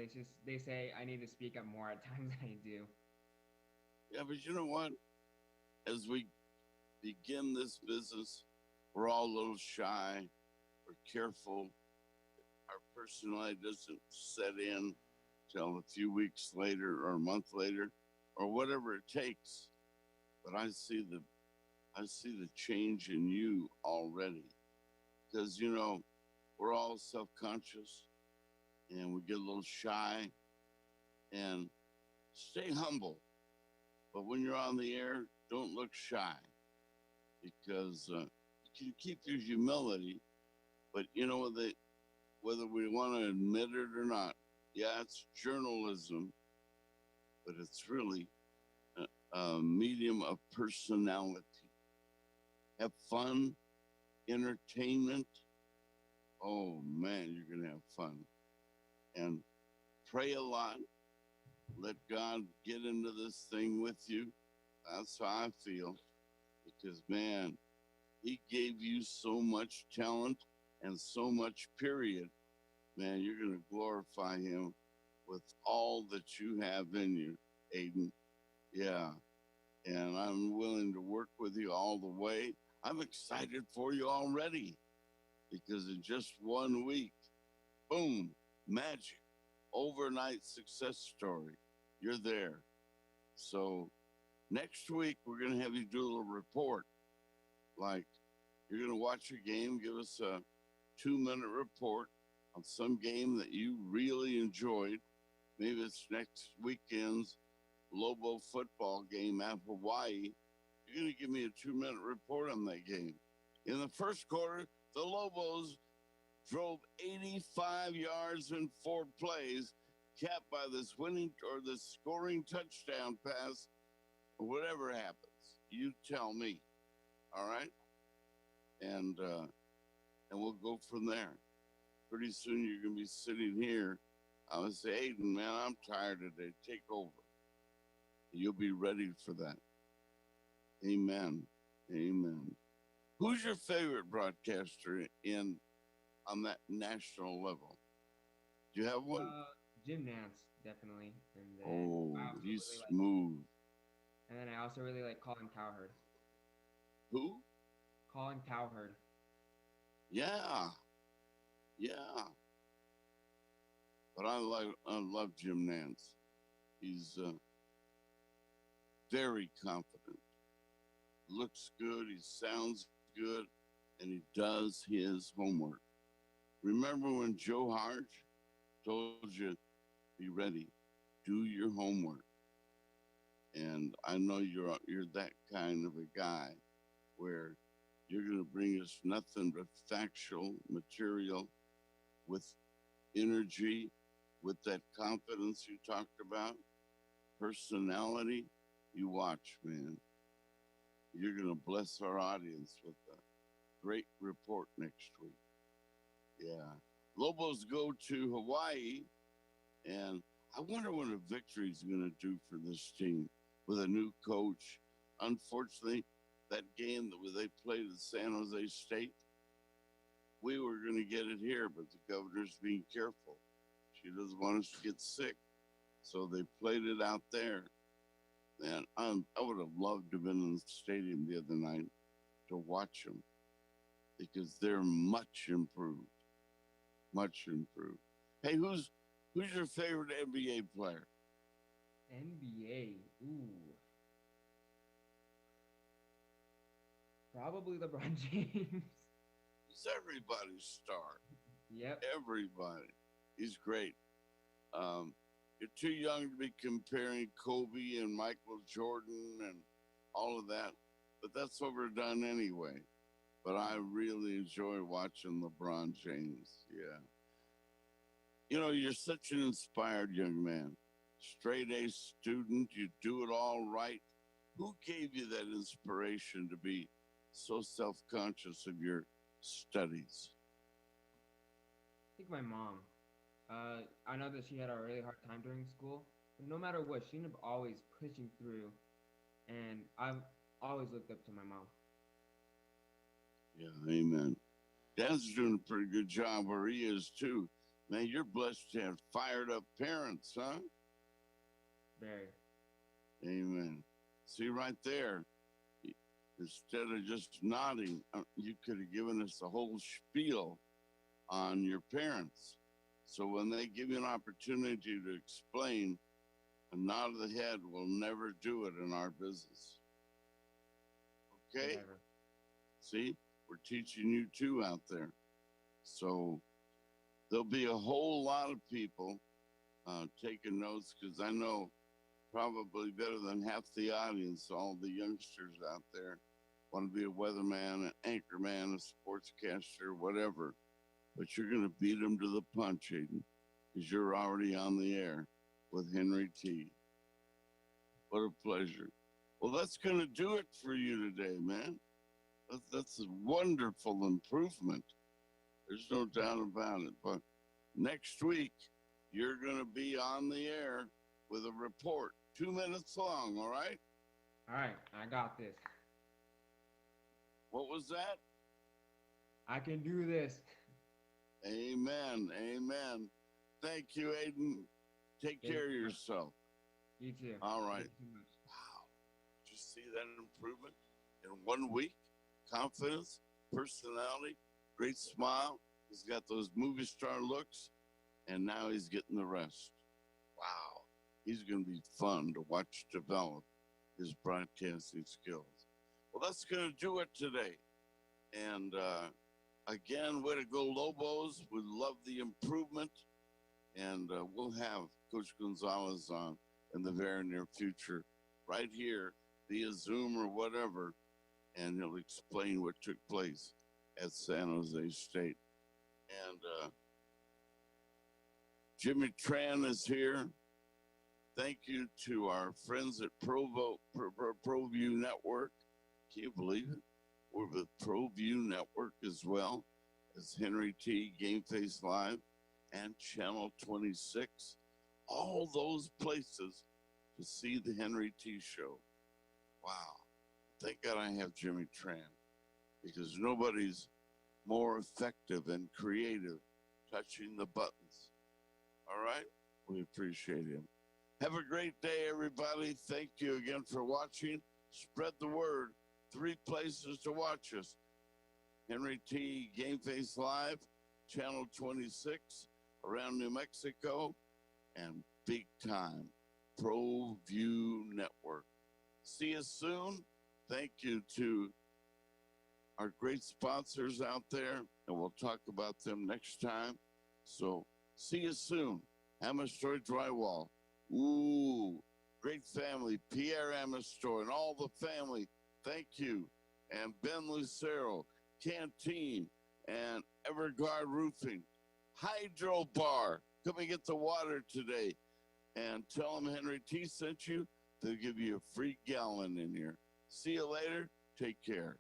they say I need to speak up more at times than I do. Yeah, but you know what? As we begin this business, we're all a little shy. We're careful. Our personality doesn't set in till a few weeks later or a month later or whatever it takes. But I see the change in you already. Because we're all self-conscious and we get a little shy, and stay humble. But when you're on the air, don't look shy, because you can keep your humility. But whether we want to admit it or not, yeah, it's journalism, but it's really a medium of personality. Have fun, entertainment. Oh man, you're gonna have fun. And pray a lot. Let God get into this thing with you. That's how I feel. Because man, He gave you so much talent and so much period. Man, you're gonna glorify Him with all that you have in you, Aiden. Yeah. And I'm willing to work with you all the way. I'm excited for you already, because in just 1 week, boom, magic, overnight success story. You're there. So next week, we're going to have you do a little report. Like, you're going to watch a game, give us a 2-minute report on some game that you really enjoyed. Maybe it's next weekend's Lobo football game at Hawaii. You're going to give me a 2-minute report on that game. In the first quarter, the Lobos drove 85 yards in 4 plays, capped by this winning or this scoring touchdown pass, or whatever happens. You tell me. All right? And we'll go from there. Pretty soon you're going to be sitting here. I would say, Aiden, man, I'm tired today. Take over. You'll be ready for that. Amen. Amen. Who's your favorite broadcaster on that national level? Do you have one? Jim Nance, definitely. And then Oh, I also he's really smooth. and then I also really like Colin Cowherd. Who? Colin Cowherd. Yeah. Yeah. But I love Jim Nance. He's very confident. Looks good, he sounds good, and he does his homework. Remember when Joe Hart told you, be ready, do your homework. And I know you're that kind of a guy where you're going to bring us nothing but factual material with energy, with that confidence you talked about, personality. You watch, man. You're going to bless our audience with a great report next week. Yeah. Lobos go to Hawaii, and I wonder what a victory is going to do for this team with a new coach. Unfortunately, that game that they played at San Jose State, we were going to get it here, but the governor's being careful. She doesn't want us to get sick. So they played it out there. Man, I would have loved to have been in the stadium the other night to watch them, because they're much improved. Much improved. Hey, who's your favorite NBA player? NBA. Ooh. Probably LeBron James. He's everybody's star. Yep. Everybody. He's great. You're too young to be comparing Kobe and Michael Jordan and all of that, but that's overdone anyway. But I really enjoy watching LeBron James. Yeah. You know, you're such an inspired young man. Straight A student, you do it all right. Who gave you that inspiration to be so self conscious of your studies? I think my mom. I know that she had a really hard time during school, but no matter what, she ended up always pushing through, and I've always looked up to my mom. Yeah, amen. Dad's doing a pretty good job where he is too. Man, you're blessed to have fired up parents, huh? Very. Amen. See right there, instead of just nodding, you could have given us a whole spiel on your parents. So when they give you an opportunity to explain, a nod of the head will never do it in our business. Okay? Never. See, we're teaching you too out there. So there'll be a whole lot of people taking notes because I know probably better than half the audience, all the youngsters out there want to be a weatherman, an anchorman, a sportscaster, whatever. But you're going to beat them to the punch, Aiden, because you're already on the air with Henry T. What a pleasure. Well, that's going to do it for you today, man. That's a wonderful improvement. There's no doubt about it. But next week, you're going to be on the air with a report, 2 minutes long, all right? All right, I got this. What was that? I can do this. Amen. Amen. Thank you, Aiden. Take Thank care of you. yourself. You too. All right. Thank you so much. Wow. Did you see that improvement in 1 week? Confidence, personality, great smile. He's got those movie star looks, and now he's getting the rest. Wow. He's going to be fun to watch develop his broadcasting skills. Well, that's going to do it today. And again, way to go, Lobos. We love the improvement. And we'll have Coach Gonzalez on in the very near future, right here via Zoom or whatever. And he'll explain what took place at San Jose State. And Jimmy Tran is here. Thank you to our friends at ProView Network. Can you believe it? We're with ProView Network as well as Henry T, GameFace Live, and Channel 26. All those places to see the Henry T Show. Wow. Thank God I have Jimmy Tran because nobody's more effective and creative touching the buttons. All right? We appreciate him. Have a great day, everybody. Thank you again for watching. Spread the word. 3 places to watch us. Henry T. GameFace Live, Channel 26, around New Mexico, and big time, ProView Network. See you soon. Thank you to our great sponsors out there, and we'll talk about them next time. So see you soon. Amestoy Drywall. Ooh, great family. Pierre Amestoy and all the family. Thank you. And Ben Lucero, Canteen, and Everguard Roofing. Hydro Bar. Come and get the water today. And tell them Henry T sent you. They'll give you a free gallon in here. See you later. Take care.